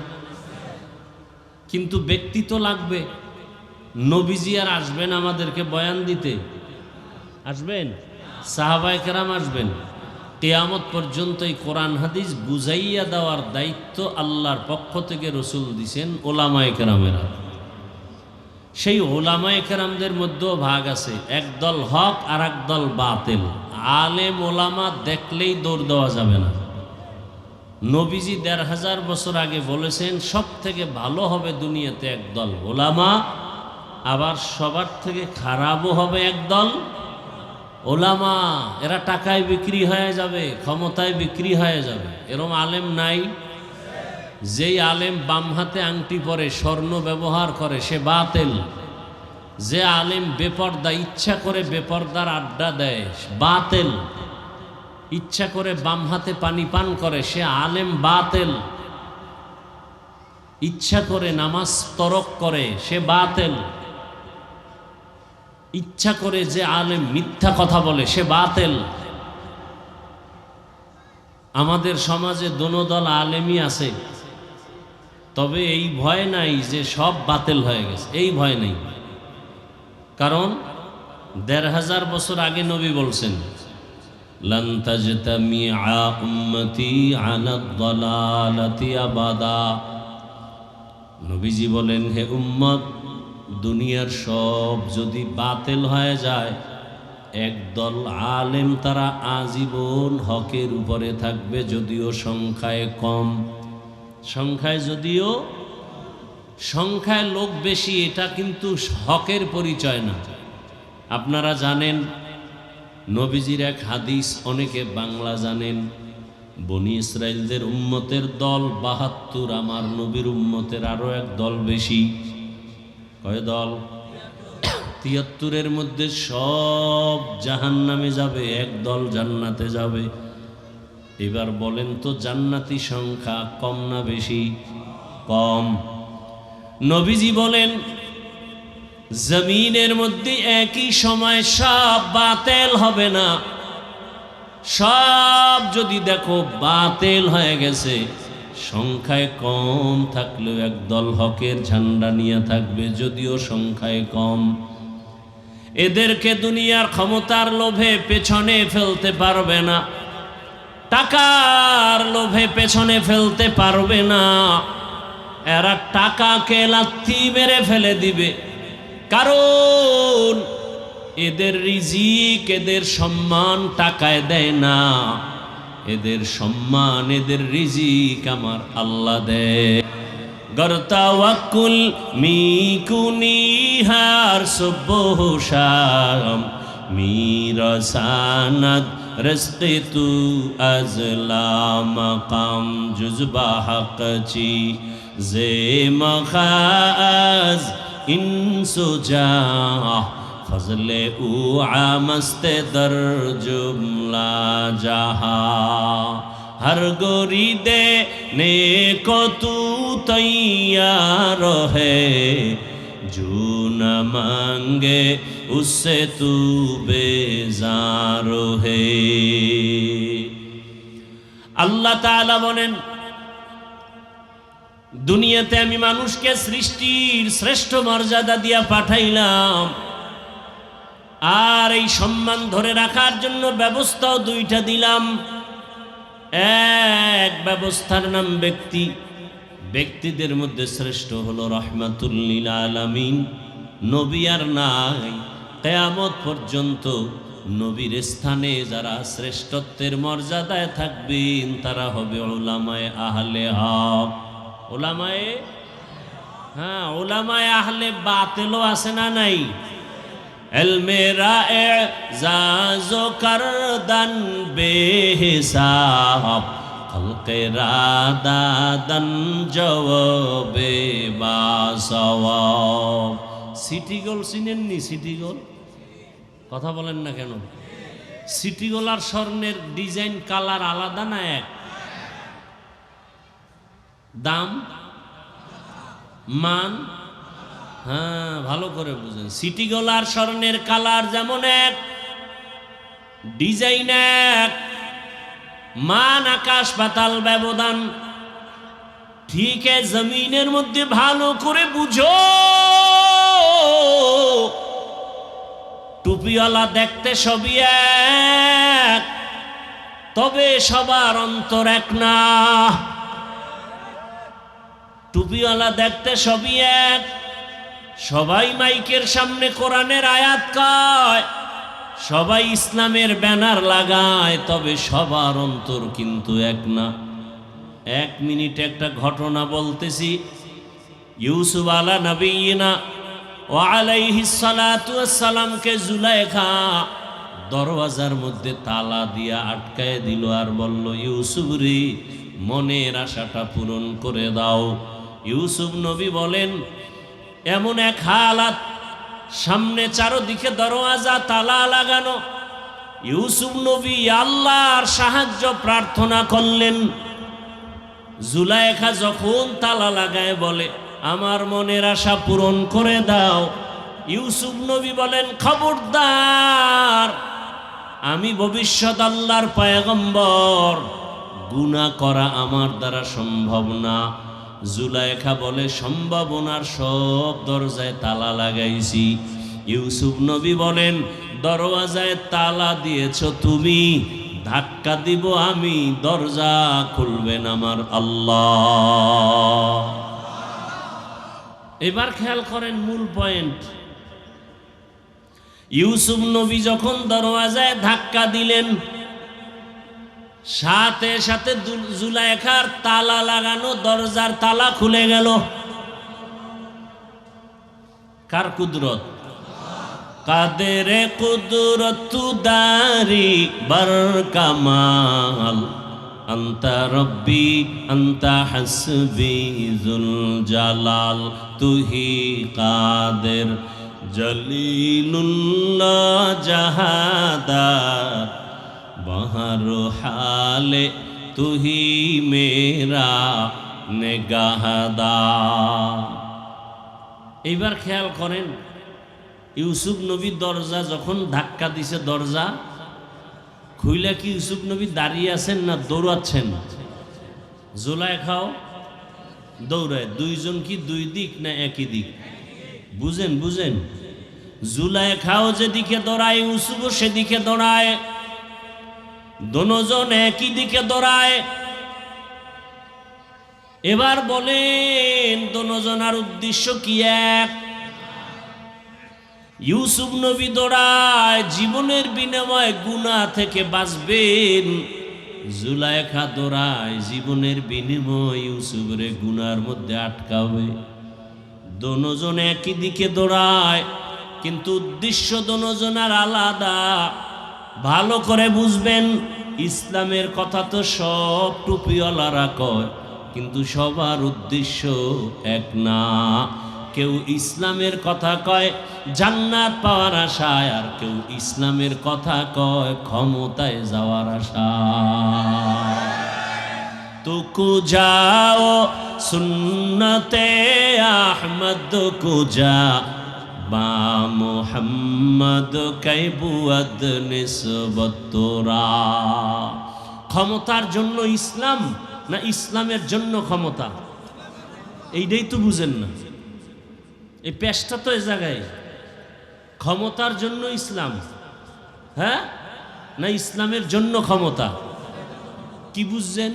কিন্তু ব্যক্তি তো লাগবে। নবীজি আর আসবেন আমাদেরকে বয়ান দিতে? আসবেন? সাহাবায়ে কেরাম আসবেন? কিয়ামত পর্যন্ত এই কোরআন হাদিস বুঝাইয়া দেওয়ার দায়িত্ব আল্লাহর পক্ষ থেকে রসুল দিছেন ওলামায়ে কেরামেরা। সেই ওলামায়ে কেরামদের মধ্যেও ভাগ আছে, একদল হক আর একদল বাতিল। আলেম ওলামা দেখলেই দৌড় দেওয়া যাবে না। নবীজি ১৫০০ বছর আগে বলেছেন সব থেকে ভালো হবে দুনিয়াতে একদল ওলামা, আবার সবার থেকে খারাপও হবে একদল ওলামা। এরা টাকায় বিক্রি হয়ে যাবে, ক্ষমতায় বিক্রি হয়ে যাবে। এরকম আলেম নাই? যেই আলেম বাম হাতে আংটি পরে, স্বর্ণ ব্যবহার করে, সে বাতিল। যে আলেম বেপর্দা, ইচ্ছা করে বেপর্দার আড্ডা দেয়, বাতিল। ইচ্ছা করে বাম হাতে পানি পান করে, সে আলেম বাতিল। ইচ্ছা করে নামাজ তরক করে, সে বাতিল। ইচ্ছা করে যে আলেম মিথ্যা কথা বলে, সে বাতিল। আমাদের সমাজে দোনো দল আলেমই আছে, তবে এই ভয় নাই যে সব বাতিল হয়ে গেছে, এই ভয় নেই। কারণ ১৫০০ বছর আগে নবী বলছেন, লান তাজতামিআ উম্মতি আলা দালালাতি আবাদা। নবীজি বলেন, হে উম্মত, দুনিয়ার সব যদি বাতিল হয়ে যায়, একদল আলেম তারা আজীবন হকের উপরে থাকবে, যদিও সংখ্যায় কম। সংখ্যায় যদিও সংখ্যায় লোক বেশি, এটা কিন্তু হকের পরিচয় না। আপনারা জানেন নবীজির এক হাদিস, অনেকে বাংলা জানেন, বনি ইসরাইলদের উম্মতের দল ৭২, আমার নবীর উম্মতের আরো এক দল বেশি। কয় দল? ৭৩-এর মধ্যে সব জাহান্নামে যাবে, এক দল জান্নাতে যাবে। এবার বলেন তো জান্নাতি সংখ্যা কম না বেশি? কম। নবীজি বলেন জমিনের মধ্যে একই সময় সব বাতিল হবে না, সব যদি দেখো বাতিল হয়ে গেছে, সংখ্যায় কম থাকলেও একদল হকের ঝান্ডা নিয়ে থাকবে, যদিও সংখ্যায় কম। এদেরকে দুনিয়ার ক্ষমতার লোভে পেছনে ফেলতে পারবে না, টাকার লোভে পেছনে ফেলতে পারবে না। এরা টাকাকে লাথি মেরে ফেলে দিবে, কারণ এদের রিজিক, এদের সম্মান টাকায় দেয় না, এদের সম্মান, এদের রিজিক আমার আল্লাহ দেয়। গরতাওয়াক্কুল মিকুনিহার সুবহ শাম মিরসানাত রস্তে তু আজলা মাকাম জুজবা হকচি জে মখাজ ইনসুজা ফজলে উ আমস্তে দর জুমলা জাহা हर गोरी देने को तू तैयार है, जो न मांगे उससे तू बेजार है। আল্লাহ তাআলা বলেন দুনিয়াতে আমি মানুষকে সৃষ্টির শ্রেষ্ঠ মর্যাদা দিয়া পাঠাইলাম, আর এই সম্মান ধরে রাখার জন্য ব্যবস্থাও দুইটা দিলাম। এক ব্যবস্থার নাম ব্যক্তি, ব্যক্তিদের মধ্যে শ্রেষ্ঠ হলো রহমাতুল লিল আলামিন। নবী আর নাই, কিয়ামত পর্যন্ত নবীর স্থানে যারা শ্রেষ্ঠত্বের মর্যাদায় থাকবেন তারা হবে উলামায়ে আহলে হক। উলামায়ে, হ্যাঁ, উলামায়ে আহলে বাতিলও আছে না নাই? এলমেরা এজাজো করদান বেহিসাব খলকেরা দাদান জবাবে বাসওয়াব। City gold চিনেননি? সিটি গোল কথা বলেন না কেন? সিটি গোল আর স্বর্ণের ডিজাইন কালার আলাদা না এক? দাম মান, হ্যাঁ ভালো করে বুঝেন। সিটি গোলার স্বর্ণের কালার যেমন এক, ডিজাইন এক, মান আকাশ পাতাল ব্যবধান। ঠিক জমিনের মধ্যে ভালো করে বুঝো, টুপিওয়ালা দেখতে সবই এক, তবে সবার অন্তর এক না। টুপিওয়ালা দেখতে সবই এক, সবাই মাইকের সামনে কোরআনের আয়াত কয়, সবাই ইসলামের ব্যানার লাগায়, তবে সবার অন্তর কিন্তু এক না। 1 মিনিট একটা ঘটনা বলতেছি। ইউসুফ আলা নবিয়িনা ওয়া আলাইহিস সালাতু ওয়াস সালামকে জুলাইখা দরওয়াজার মধ্যে তালা দিয়া আটকায় দিল, আর বলল, ইউসুফ রে, মনের আশাটা পূরণ করে দাও। ইউসুফ নবী বলেন, এমন এক হালাত, সামনে চারদিকে দরওয়াজা তালা লাগানো। ইউসুফ নবী আল্লাহর সাহায্য প্রার্থনা করলেন। জুলাইখা যখন তালা লাগায় বলে, আমার মনের আশা পূরণ করে দাও, ইউসুফ নবী বলেন, খবরদার, আমি ভবিষ্যৎ আল্লাহর পয়গম্বর, গুনাহ করা আমার দ্বারা সম্ভব না। জুলাইখা বলে, সম্ভাবনার সব দরজায় তালা লাগাইছি। ইউসুফ নবী বলেন, দরওয়াজায় তালা দিয়েছ তুমি, ধাক্কা দিব আমি, দরজা খুলবেন আমার আল্লাহ। এবার খেয়াল করেন মূল পয়েন্ট। ইউসুফ নবী যখন দরওয়াজায় ধাক্কা দিলেন, সাথে সাথে জুলাইখার তালা লাগানো দরজার তালা খুলে গেল। কার কুদরত? কাদেরে কুদরত দারি বার কামাল, আন্তা রব্বি আন্তা হাসবি যুল জালাল তুহি কাদের জলিলুল্লাহ জাহাদার বহর হালে তুহি মেরা নেগাহদার। এইবার খেয়াল করেন, ইউসুফ নবীর দরজা যখন ধাক্কা দিছে, দরজা খুইলা কি ইউসুফ নবী দাঁড়িয়ে আছেন না দৌড়াচ্ছেন? জুলাইখাও দৌড়ায়। দুইজন কি দুই দিক না একই দিক? বুঝেন বুঝেন। জুলাইখাও যেদিকে দৌড়ায়, ইউসুফও সেদিকে দৌড়ায়, দোনোজন একই দিকে দৌড়ায়। এবার বলেন দোনোজনার উদ্দেশ্য কি এক? ইউসুফ নবী দৌড়ায় জীবনের বিনিময়ে গুনাহ থেকে বাঁচবেন, জুলাইখা দৌড়ায় জীবনের বিনিময়ে ইউসুফরে গুনার মধ্যে আটকাবে। দোনোজন একই দিকে দৌড়ায়, কিন্তু উদ্দেশ্য দোনোজনার আলাদা। ভালো করে বুঝবেন, ইসলামের কথা তো সব টুপিওয়ালারা কয়, কিন্তু সবার উদ্দেশ্য এক না। কেউ ইসলামের কথা কয় জান্নাত পাওয়ার আশায়, আর কেউ ইসলামের কথা কয় ক্ষমতায় যাওয়ার আশায়। তো কুজাও সুন্নতে আহমদ কুজা বা মোহাম্মদ কাইবুয়াদ নিসবতরা। ক্ষমতার জন্য ইসলাম না ইসলামের জন্য ক্ষমতা? এইটাই তো বুঝেন না। এই পেশটা তো এই জায়গায়, ক্ষমতার জন্য ইসলাম, হ্যাঁ না ইসলামের জন্য ক্ষমতা? কি বুঝছেন?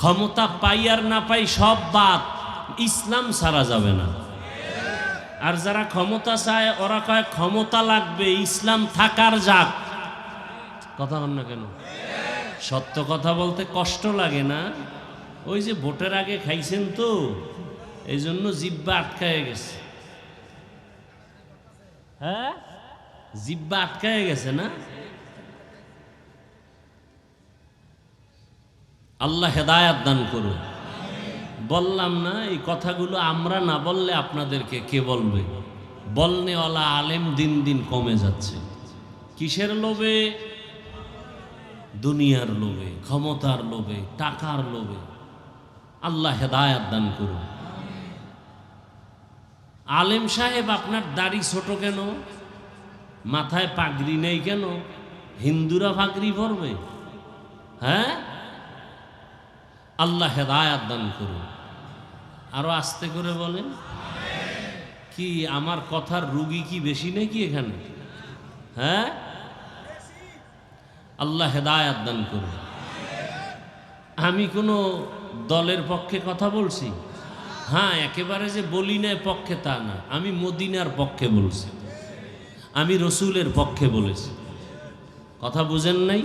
ক্ষমতা পাই আর না পাই সব বাদ, ইসলাম ছাড়া যাবে না। আর যারা ক্ষমতা চায় ওরা কয় ক্ষমতা লাগবে, ইসলাম থাকার যাক। কথা বল না কেন? সত্য কথা বলতে কষ্ট লাগে না? ওই যে ভোটের আগে খাইছেন তো, এই জন্য জিব্বা আটকায় গেছে। হ্যাঁ, জিব্বা আটকায় গেছে না? আল্লাহ হেদায়াত দান করুন। বললাম না, এই কথাগুলো আমরা না বললে আপনাদেরকে কে বলবে? বলনেওয়ালা আলেম দিন দিন কমে যাচ্ছে। কিসের লোভে? দুনিয়ার লোভে, ক্ষমতার লোভে, টাকার লোভে। আল্লাহ হেদায়াত দান করুন। আলেম সাহেব, আপনার দাড়ি ছোট কেন? মাথায় পাগড়ি নেই কেন? হিন্দুরা পাগড়ি পরবে? হ্যাঁ, আল্লাহ হেদায়াত দান করুন। আরো আস্তে করে বলেন। কি আমার কথার রুগী কি বেশি নাকি এখানে? হ্যাঁ, আল্লাহ হেদায়াত দান করুন। আমি কোনো দলের পক্ষে কথা বলছি? হ্যাঁ, একেবারে যে বলি না পক্ষে তা না, আমি মদিনার পক্ষে বলছি, আমি রসুলের পক্ষে বলেছি। কথা বুঝেন নাই?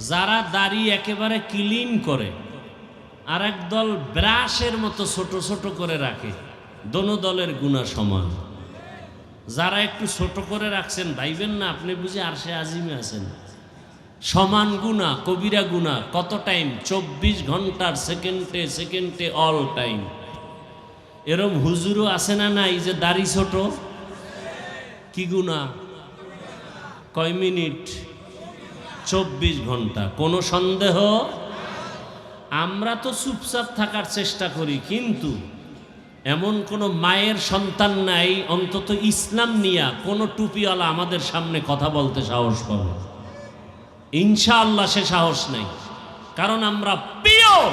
যারা দাড়ি একেবারে ক্লিন করে আর এক দল ব্রাশের মতো ছোট ছোট করে রাখে, দোনো দলের গুনাহ সমান। যারা একটু ছোট করে রাখছেন ভাইবেন না আপনি বুঝে আরশে আজিমে আছেন। সমান গুনাহ, কবিরা গুনাহ। কত টাইম? 24 ঘন্টার সেকেন্ডে সেকেন্ডে অল টাইম। এরম হুজুরও আছে না নাই যে দাড়ি ছোট? কি গুনাহ? কয় মিনিট? 24 ঘন্টা। কোনো সন্দেহ? আমরা তো চুপচাপ থাকার চেষ্টা করি, কিন্তু এমন কোনো মায়ের সন্তান নাই অন্তত ইসলাম নিয়া কোনো টুপিওয়ালা আমাদের সামনে কথা বলতে সাহস পাবে? ইনশাআল্লাহ সে সাহস নেই। কারণ আমরা পিওর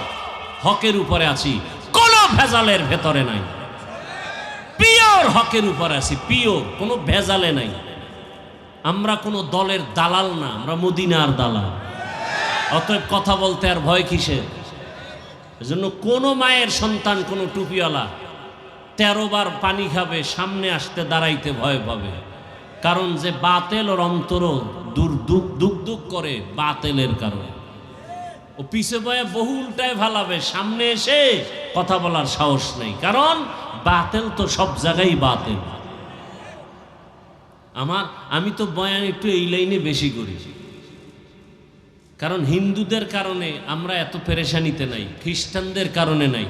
হকের উপরে আছি, কোনো ভেজালের ভেতরে নাই। পিওর হকের উপরে আছি, পিওর, কোনো ভেজালে নাই। আমরা কোনো দলের দালাল না, আমরা মদিনার দালাল। অতএব কথা বলতে আর ভয় কিসের? এজন্য কোনো মায়ের সন্তান কোনো টুপিওয়ালা 13 বার পানি খাবে, সামনে আসতে দাঁড়াইতে ভয় পাবে। কারণ যে বাতেল ওর অন্তর দুক দুক করে বাতেলের কারণে। ও পিছে বয়ে বহু উল্টায় ভালাবে, সামনে এসে কথা বলার সাহস নেই। কারণ বাতেল তো সব জায়গায় বাতেল। আমি তো বয়ান একটু এই লাইনে বেশি করি, কারণ হিন্দুদের কারণে আমরা এত পেরেশানিতে নাই, খ্রিস্টানদের কারণে নাই।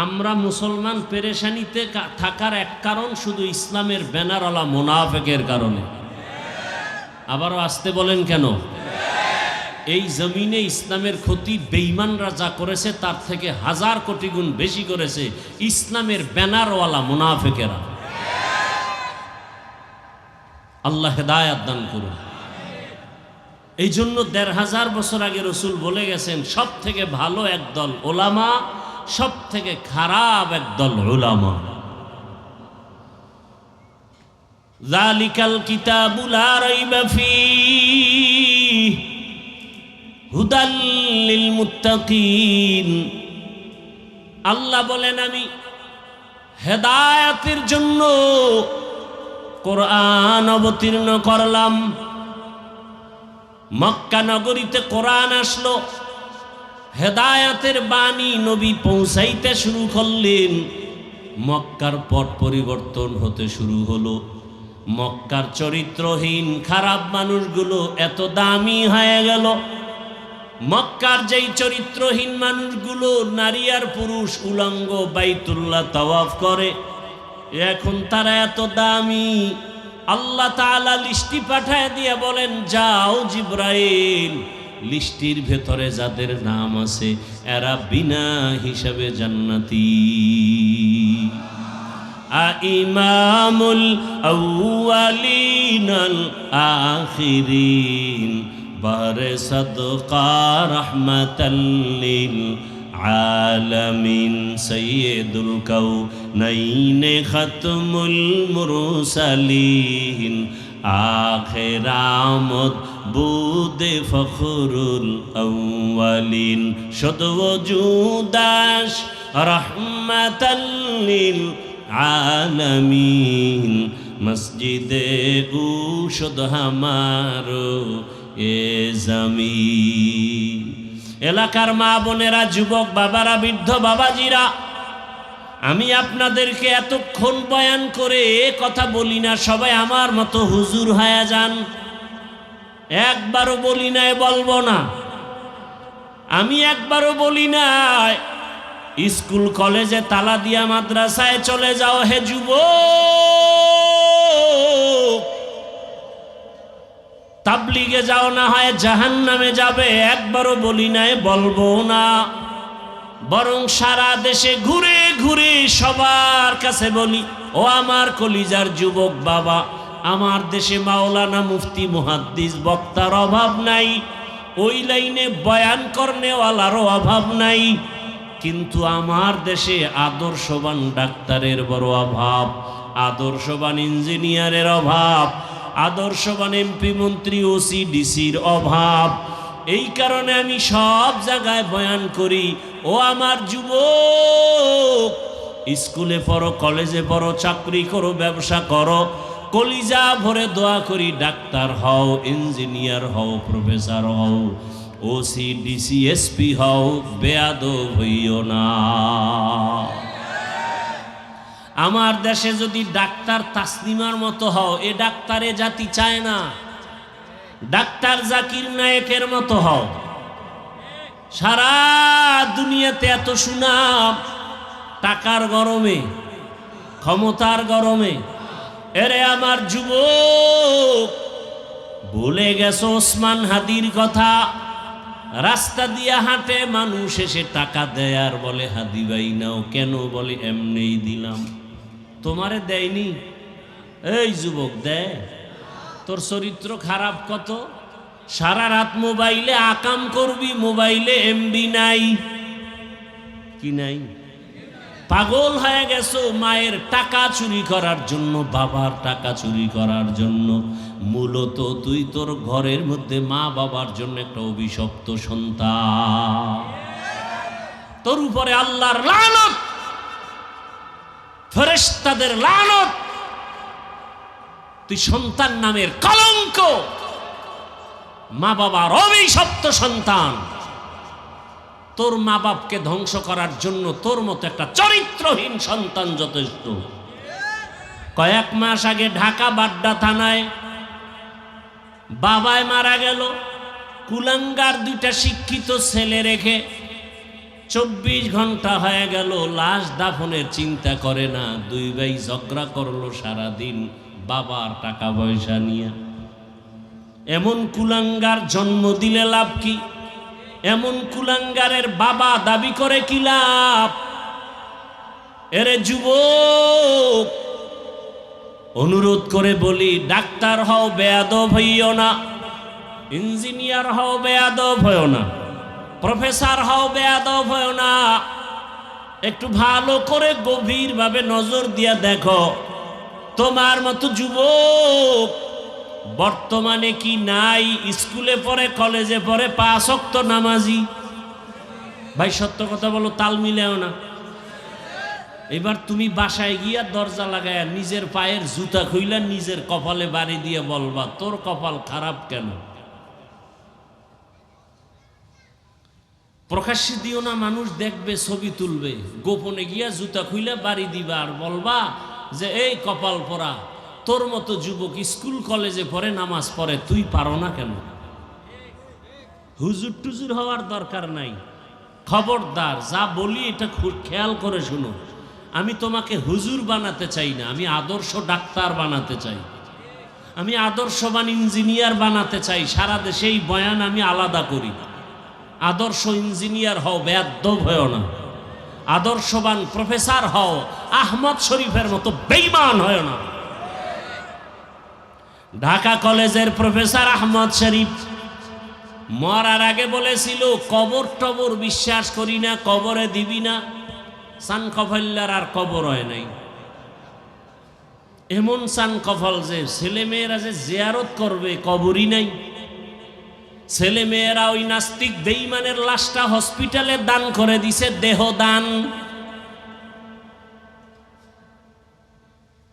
আমরা মুসলমান পেরেশানিতে থাকার এক কারণ শুধু ইসলামের ব্যানারওয়ালা মুনাফিকের কারণে। আবারও আসতে বলেন কেন? এই জমিনে ইসলামের ক্ষতি বেঈমানরা যা করেছে তার থেকে 1000 কোটি গুণ বেশি করেছে ইসলামের ব্যানারওয়ালা মুনাফিকেরা। আল্লাহ হেদায়েত দান করুন। এই জন্য 1500 বছর আগে রসুল বলে গেছেন, সব থেকে ভালো একদল ওলামা, সব থেকে খারাপ একদল উলামা। যালিকাল কিতাবু লা রাইবা ফীহি হুদাল লিল মুত্তাকিন। আল্লাহ বলেন, আমি হেদায়েতের জন্য কোরআন অবতীর্ণ করলাম। মক্কা নগরীতে কোরআন আসলো, হেদায়েতের বাণী নবী পৌঁছাইতে শুরু করলেন। মক্কার পট পরিবর্তন হতে শুরু হলো। মক্কার চরিত্রহীন খারাপ মানুষগুলো এত দামি হয়ে গেল। মক্কার যেই চরিত্রহীন মানুষগুলো নারী আর পুরুষ উলঙ্গ বাইতুল্লাহ তাওয়াফ করে, এখন তারা এত দামি। আল্লাহ তাআলা লিস্টি পাঠায় দিয়ে বলেন, যাও জিব্রাইল, লিস্টির ভেতরে যাদের নাম আছে এরা বিনা হিসাবে জান্নাতি। ইমামুল আউয়ালিনাল আখিরিন বারে সাদকা রাহমাতাল লিল আলামিন সাইয়্যিদুল কাউনাইন খাতমুল মুরসালিন আখিরামত বুদে ফখরুল আউয়ালিন শত ওজুদাস রাহমাতাল লিল আলামিন মসজিদে উশদ হামারো এ জমিন। এলাকার মা বোনেরা, যুবক বাবারা, বৃদ্ধ বাবাজিরা, আমি আপনাদেরকে এতক্ষণ বয়ান করে কথা বলি না, সবাই আমার মতো হুজুর হয়ে যান। একবারও বলি নাই, বলবো না। আমি একবারও বলি নাই স্কুল কলেজে তালা দিয়া মাদ্রাসায় চলে যাও হে যুবক, তাবলিগে যাও, না হয় জাহান্নামে যাবে। একবারও বলি নাই, বলবো না। বরং সারা দেশে ঘুরে ঘুরে সবার কাছে বলি, ও আমার কলিজার যুবক বাবা, আমার দেশে মাওলানা মুফতি মুহাদ্দিস বক্তার অভাব নাই, ওই লাইনে বয়ান করনেওয়ালারও অভাব নাই, কিন্তু আমার দেশে আদর্শবান ডাক্তারের বড় অভাব, আদর্শবান ইঞ্জিনিয়ারের অভাব, আদর্শবান এমপি মন্ত্রী ওসি ডিসির অভাব। এই কারণে আমি সব জায়গায় বয়ান করি, ও আমার যুবক, স্কুলে পড়ো, কলেজে পড়ো, চাকরি করো, ব্যবসা করো, কলিজা ভরে দোয়া করি ডাক্তার হও, ইঞ্জিনিয়ার হও, প্রফেসর হও, ওসি ডিসি এসপি হও, বেয়াদব হইও না। আমার দেশে যদি ডাক্তার তাসলিমার মতো হও, এ ডাক্তারে জাতি চায় না। ডাক্তার জাকির নায়েকের মতো হও। সারা দুনিয়াতে এত সুনাম, টাকার গরমে, ক্ষমতার গরমে। এরে আমার যুবক, ভুলে গেছো ওসমান হাদির কথা? রাস্তা দিয়া হাঁটে মানুষ, এসে টাকা দেয় আর বলে হাদি ভাই নাও। কেন? বলে এমনিই দিলাম। তোমারে দেয়নি? এই যুবক, দেয়? তোর চরিত্র খারাপ কত। সারা রাত মোবাইলে আকাম করবি, মোবাইলে এমবি নাই, কি নাই? পাগল হয়ে গেছো মায়ের টাকা চুরি করার জন্য, বাবার টাকা চুরি করার জন্য। মূলত তুই তোর ঘরের মধ্যে মা বাবার জন্য একটা অভিশপ্ত সন্তান। তোর উপরে আল্লাহর লানত, ফেরেশতাদের লানত। তুই সন্তান নামের কলঙ্ক, মা বাবার অভিশপ্ত সন্তান। তোর মা বাপকে ধ্বংস করার জন্য তোর মতো একটা চরিত্রহীন সন্তান যথেষ্ট। কয়েক মাস আগে ঢাকা বাড্ডা থানায় বাবায় মারা গেল, কুলাঙ্গার দুইটা শিক্ষিত ছেলে রেখে 24 ঘন্টা হয়ে গেল, লাশ দাফনের চিন্তা করে না। দুই ভাই ঝগড়া করলো সারাদিন বাবার টাকা পয়সা নিয়ে। এমন কুলাঙ্গার জন্ম দিলে লাভ কি? এমন কুলাঙ্গারের বাবা দাবি করে কি লাভ? এরে যুবক, অনুরোধ করে বলি, ডাক্তার হও বেয়াদব হইও না, ইঞ্জিনিয়ার হও বেয়াদব হইও না, প্রফেসর হও বেয়াদব হইও না। একটু ভালো করে গভীরভাবে নজর দিয়া দেখো, তোমার মতো যুবক বর্তমানে কি নাই? স্কুলে পড়ে, কলেজে পড়ে, 5 ওয়াক্ত নামাজি। ভাই সত্য কথা বলো, তাল মিলেও না। এবার তুমি বাসায় গিয়া দরজা লাগায় নিজের পায়ের জুতা খুইলা নিজের কপালে বাড়ি দিয়ে বলবা, তোর কপাল খারাপ কেন? প্রকাশ্যে দিও না, মানুষ দেখবে, ছবি তুলবে। গোপনে গিয়া জুতা খুইলা বাড়ি দিবা আর বলবা যে এই কপাল পরা, তোর মতো যুবক স্কুল কলেজে পড়ে, নামাজ পড়ে, তুই পারো না কেন? হুজুর টুজুর হওয়ার দরকার নাই। খবরদার, যা বলি এটা খেয়াল করে শুনো। আমি তোমাকে হুজুর বানাতে চাই না, আমি আদর্শ ডাক্তার বানাতে চাই, আমি আদর্শবান ইঞ্জিনিয়ার বানাতে চাই। সারা দেশে এই বয়ান আমি আলাদা করি। আদর্শ ইঞ্জিনিয়ার হও, বেয়াদব হও না। আদর্শবান প্রফেসর হও, আহমদ শরীফের মতো বেঈমান হয় না। ঢাকা কলেজের প্রফেসর আহমদ শরীফ মরার আগে বলেছিল, কবর টবর বিশ্বাস করি না, কবরে দিবি না। সান কফল্লার আর কবর হয় নাই। এমন সান কফল যে ছেলেমেয়েরা যে জিয়ারত করবে, কবরই নাই। ছেলেমেয়েরা ওই নাস্তিক বেঈমানের লাশটা হসপিটালে দান করে দিছে, দেহ দান।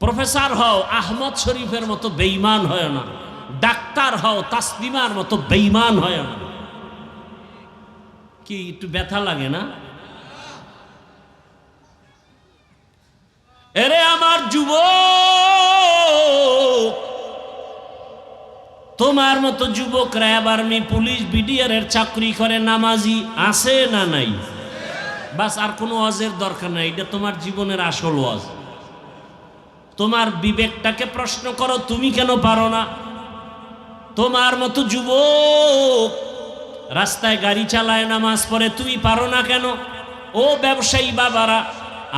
প্রফেসর হও, আহমদ শরীফের মতো বেঈমান হয় না। ডাক্তার হও, তাসলিমার মতো বেঈমান হয় না। কি একটু ব্যথা লাগে না? এরে আমার যুবক, তোমার মতো যুবক র্যাব, আর্মি, পুলিশ, বিডিআর এর চাকরি করে, নামাজি আছে না নাই? বাস, আর কোনো ওয়াজের দরকার নাই। এটা তোমার জীবনের আসল ওয়াজ। তোমার বিবেকটাকে প্রশ্ন করো, তুমি কেন পারো না? তোমার মতো যুবক রাস্তায় গাড়ি চালায়, নামাজ পড়ে, তুমি পারো না কেন? ও ব্যবসায়ী বাবারা,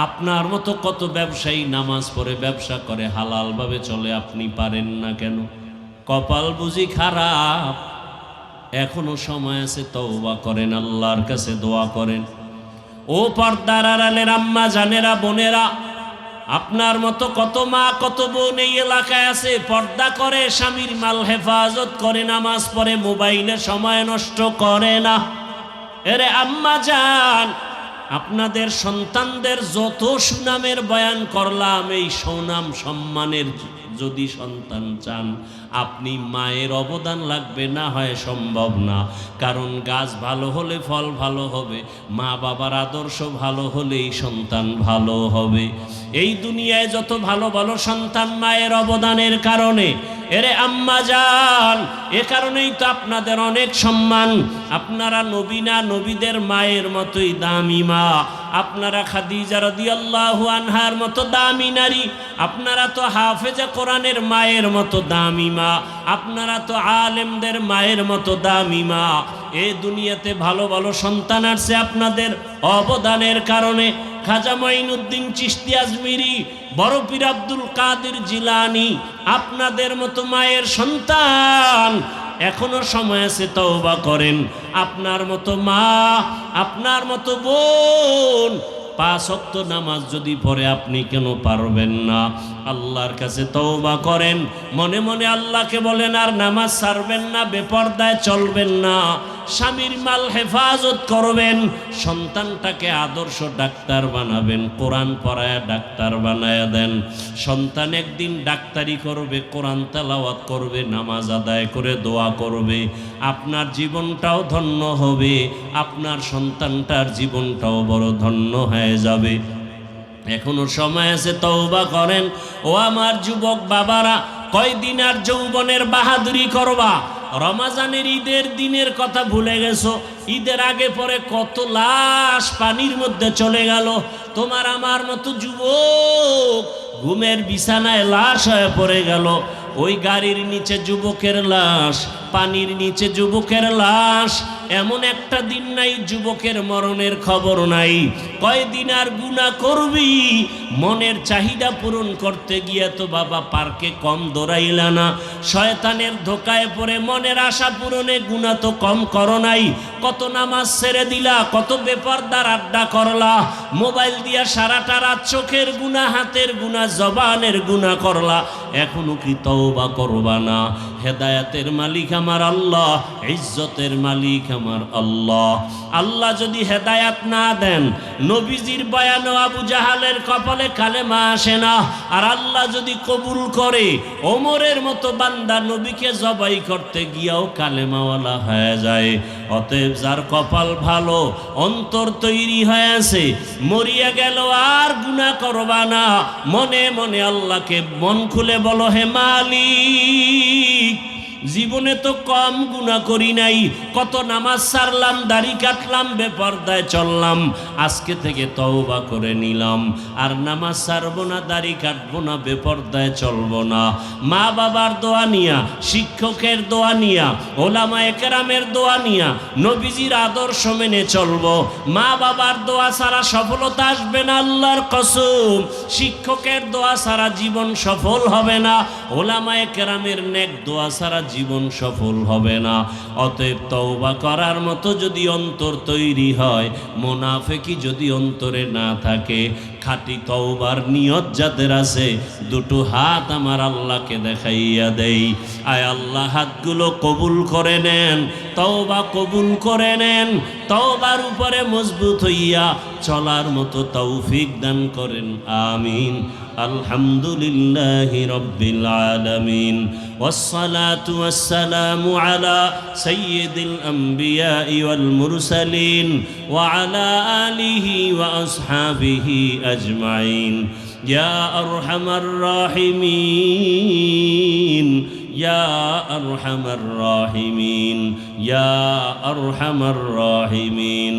আপনার মতো কত ব্যবসায়ী নামাজ পড়ে, ব্যবসা করে, হালালভাবে চলে, আপনি পারেন না কেন? কপাল বুঝি খারাপ? এখনো সময় আছে, তওবা করেন, আল্লাহর কাছে দোয়া করেন। ও পর্দার আড়ালের আম্মা জানেরা, বোনেরা, আপনার মতো কত মা, কত বোন এই এলাকায় আছে, পর্দা করে, স্বামীর মাল হেফাজত করে, নামাজ পড়ে, মোবাইলে সময় নষ্ট করে না। এরে আম্মা জান, আপনাদের সন্তানদের যত সুনামের বয়ান করলাম, এই সুনাম সম্মানের যদি সন্তান চান, আপনি মায়ের অবদান লাগবে, না হয় সম্ভব না। কারণ গাছ ভালো হলে ফল ভালো হবে, মা বাবার আদর্শ ভালো হলেই সন্তান ভালো হবে। এই দুনিয়ায় যত ভালো ভালো সন্তান মায়ের অবদানের কারণে। এরে আম্মা জান, এ কারণেই তো আপনাদের অনেক সম্মান। আপনারা নবী না, নবীদের মায়ের মতোই দামি মা। আপনারা খাদিজা রাদিয়াল্লাহু আনহার মতো দামি নারী। আপনারা তো হাফেজা কোরআনের মায়ের মতো দামি মা। আপনারা তো আলেমদের মায়ের মতো দামি মা। এই দুনিয়াতে ভালো ভালো সন্তান আসছে আপনাদের অবদানের কারণে। খাজা মাইনুদ্দিন চিশতি আজমিরি, বড় পীর আব্দুল কাদের জিলানী, আপনাদের মতো মায়ের সন্তান। এখনো সময় আছে, তওবা করেন। আপনার মতো মা, আপনার মতো বোন 5 ওয়াক্ত নামাজ যদি পড়ে, আপনি কেন পারবেন না? আল্লাহর কাছে তওবা করেন, মনে মনে আল্লাহকে বলেন, আর নামাজ ছাড়বেন না, বেপরদায় চলবেন না, স্বামীর মাল হেফাজত করবেন, সন্তানটাকে আদর্শ ডাক্তার বানাবেন, কোরআন পড়ায় ডাক্তার বানায় দেন। সন্তান একদিন ডাক্তারি করবে, কোরআন তেলাওয়াত করবে, নামাজ আদায় করে দোয়া করবে। আপনার জীবনটাও ধন্য হবে, আপনার সন্তানটার জীবনটাও বড় ধন্য হয়ে যাবে। এখনো সময় আছে, তওবা করেন। ও আমার যুবক বাবারা, কয়দিন আর যৌবনের বাহাদুরি করবা? রমাজানের ঈদের দিনের কথা ভুলে গেছো। ঈদের আগে পরে কত লাশ পানির মধ্যে চলে গেল। তোমার আমার মতো যুবক ঘুমের বিছানায় লাশ হয়ে পড়ে গেল। ওই গাড়ির নিচে যুবকের লাশ, পানির নিচে যুবকের লাশ। এমন একটা দিন নাই যুবকের মরণের খবর নাই। কয়দিন আর গুনাহ করবি? মনের চাহিদা পূরণ করতে গিয়ে তো বাবা পার্কে কম দৌড়াইলা না। শয়তানের ধোকায় পড়ে মনের আশা পূরণে গুনাহ তো কম করো নাই। কত নামাজ ছেড়ে দিলা, কত বেপরদার আড্ডা করলা, মোবাইল দিয়া সারাটা রাত চোখের গুনাহ, হাতের গুনাহ, জবানের গুনাহ করলা। এখনো কি তওবা করবা না? হেদায়েতের মালিক আমার আল্লাহ, ইজ্জতের মালিক আমার আল্লাহ। আল্লাহ যদি হেদায়াত না দেন, নবীজির বয়ানে আবু জাহালের কপালে কালেমা আসে না। আর আল্লাহ যদি কবুল করে, ওমরের মতো বান্দা নবীকে জবাই করতে গিয়াও কালেমাওয়ালা হয়ে যায়। অতএব যার কপাল ভালো, অন্তর তৈরি হয়ে আছে, মরিয়া গেল আর গুনাহ করবা না। মনে মনে আল্লাহকে মন খুলে বলো, হে মালিক, জীবনে তো কম গুনাহ করি নাই, কত নামাজ ছাড়লাম, দাড়ি কাটলাম, বেপরদায় চললাম, আজকে থেকে তওবা করে নিলাম, আর নামাজ ছাড়বো না, দাড়ি কাটবো না, বেপরদায় চলবো না। মা বাবার দোয়া নিয়া, শিক্ষকের দোয়া নিয়া, ওলামায়ে কেরামের দোয়া নিয়া নবীজির আদর্শ মেনে চলবো। মা বাবার দোয়া ছাড়া সফলতা আসবে না, আল্লাহর কসম। শিক্ষকের দোয়া ছাড়া জীবন সফল হবে না, ওলামায়ে কেরামের নেক দোয়া ছাড়া জীবন সফল হবে না। অতএব তওবা করার মতো যদি অন্তর তৈরি হয়, মুনাফিকি যদি অন্তরে না থাকে, খাঁটি তওবার নিয়ত যাদের আছে, দুটো হাত আমার আল্লাহকে দেখাইয়া দেই। আয় আল্লাহ, হাতগুলো কবুল করে নেন, তওবা কবুল করে নেন, তওবার উপরে মজবুত হইয়া চলার মতো তৌফিক দান করেন, আমিন। আলহামদুলিল্লাহি রাব্বিল আলামিন, ওয়াসসালাতু ওয়াসসালামু আলা সাইয়্যিদিল আমবিয়াই ওয়াল মুরসালিন ওয়া আলা আলিহি ওয়া আসহাবিহি আজমাইন। ইয়া আরহামার রাহিমিন, ইয়া আরহামার রাহিমিন, ইয়া আরহামার রাহিমিন।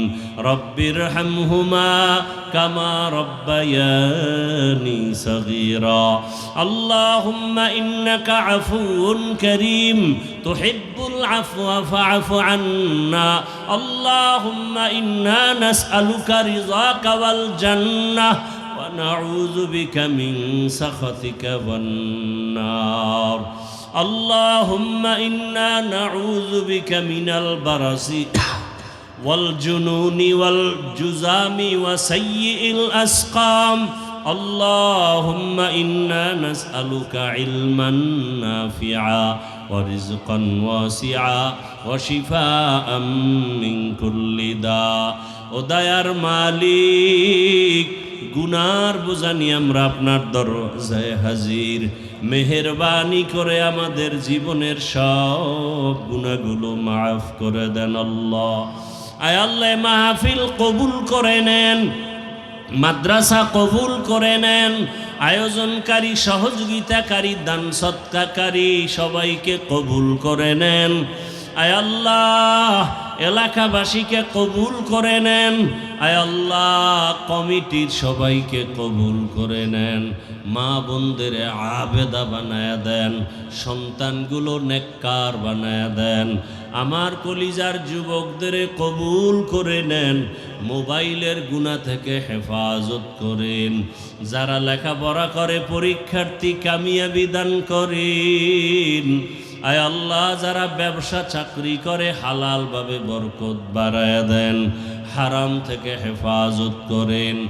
রব্বিরহামহুমা কামা রব্বায়ানি সগীরা। আল্লাহুম্মা ইন্নাকা আফুউন কারীম তুহিব্বুল আফওয়া ফা'ফু আন্না। আল্লাহুম্মা ইন্না নাসআলুকা রিযাকা ওয়াল জান্নাহ ওয়া নাউযু বিকা মিন সাখাতিকা ওয়ান নার। আল্লাহুম্মা ইন্না নাউযু বিকা মিনাল বারাসি ওয়াল জুনুনি ওয়াল জুযামি ওয়া সাইয়্যিল আসকাম। আল্লাহুম্মা ইন্না নাসআলুকা ইলমান নাফিআ ওয়া রিজকান ওয়াসিআ ওয়া শিফাআম মিন কুল্লি দা। ও দয়ার মালিক, গুনার বোঝা নিয়ে আমরা আপনার দরজায় হাজির। মেহেরবানি করে আমাদের জীবনের সব গুনাহগুলো মাফ করে দেন আল্লাহ। আয় আল্লাহ, মাহফিল কবুল করে নেন, মাদ্রাসা কবুল করে নেন, আয়োজনকারী, সহযোগিতাকারী, দান সৎকারী সবাইকে কবুল করে নেন। আয় আল্লাহ, এলাকাবাসীকে কবুল করে নেন। আয় আল্লাহ, কমিটির সবাইকে কবুল করে নেন। মা বোনদের আবেদা বানায়া দেন, সন্তানগুলো নেককার বানায়া দেন। আমার কলিজার যুবকদের কবুল করে নেন, মোবাইলের গুনাহ থেকে হেফাজত করেন। যারা লেখাপড়া করে পরীক্ষার্থী কামিয়াবি দান করেন। আয় আল্লাহ, যারা ব্যবসা চাকরি করে হালালভাবে বরকত বাড়ায়া দেন, হারাম থেকে হেফাজত করেন।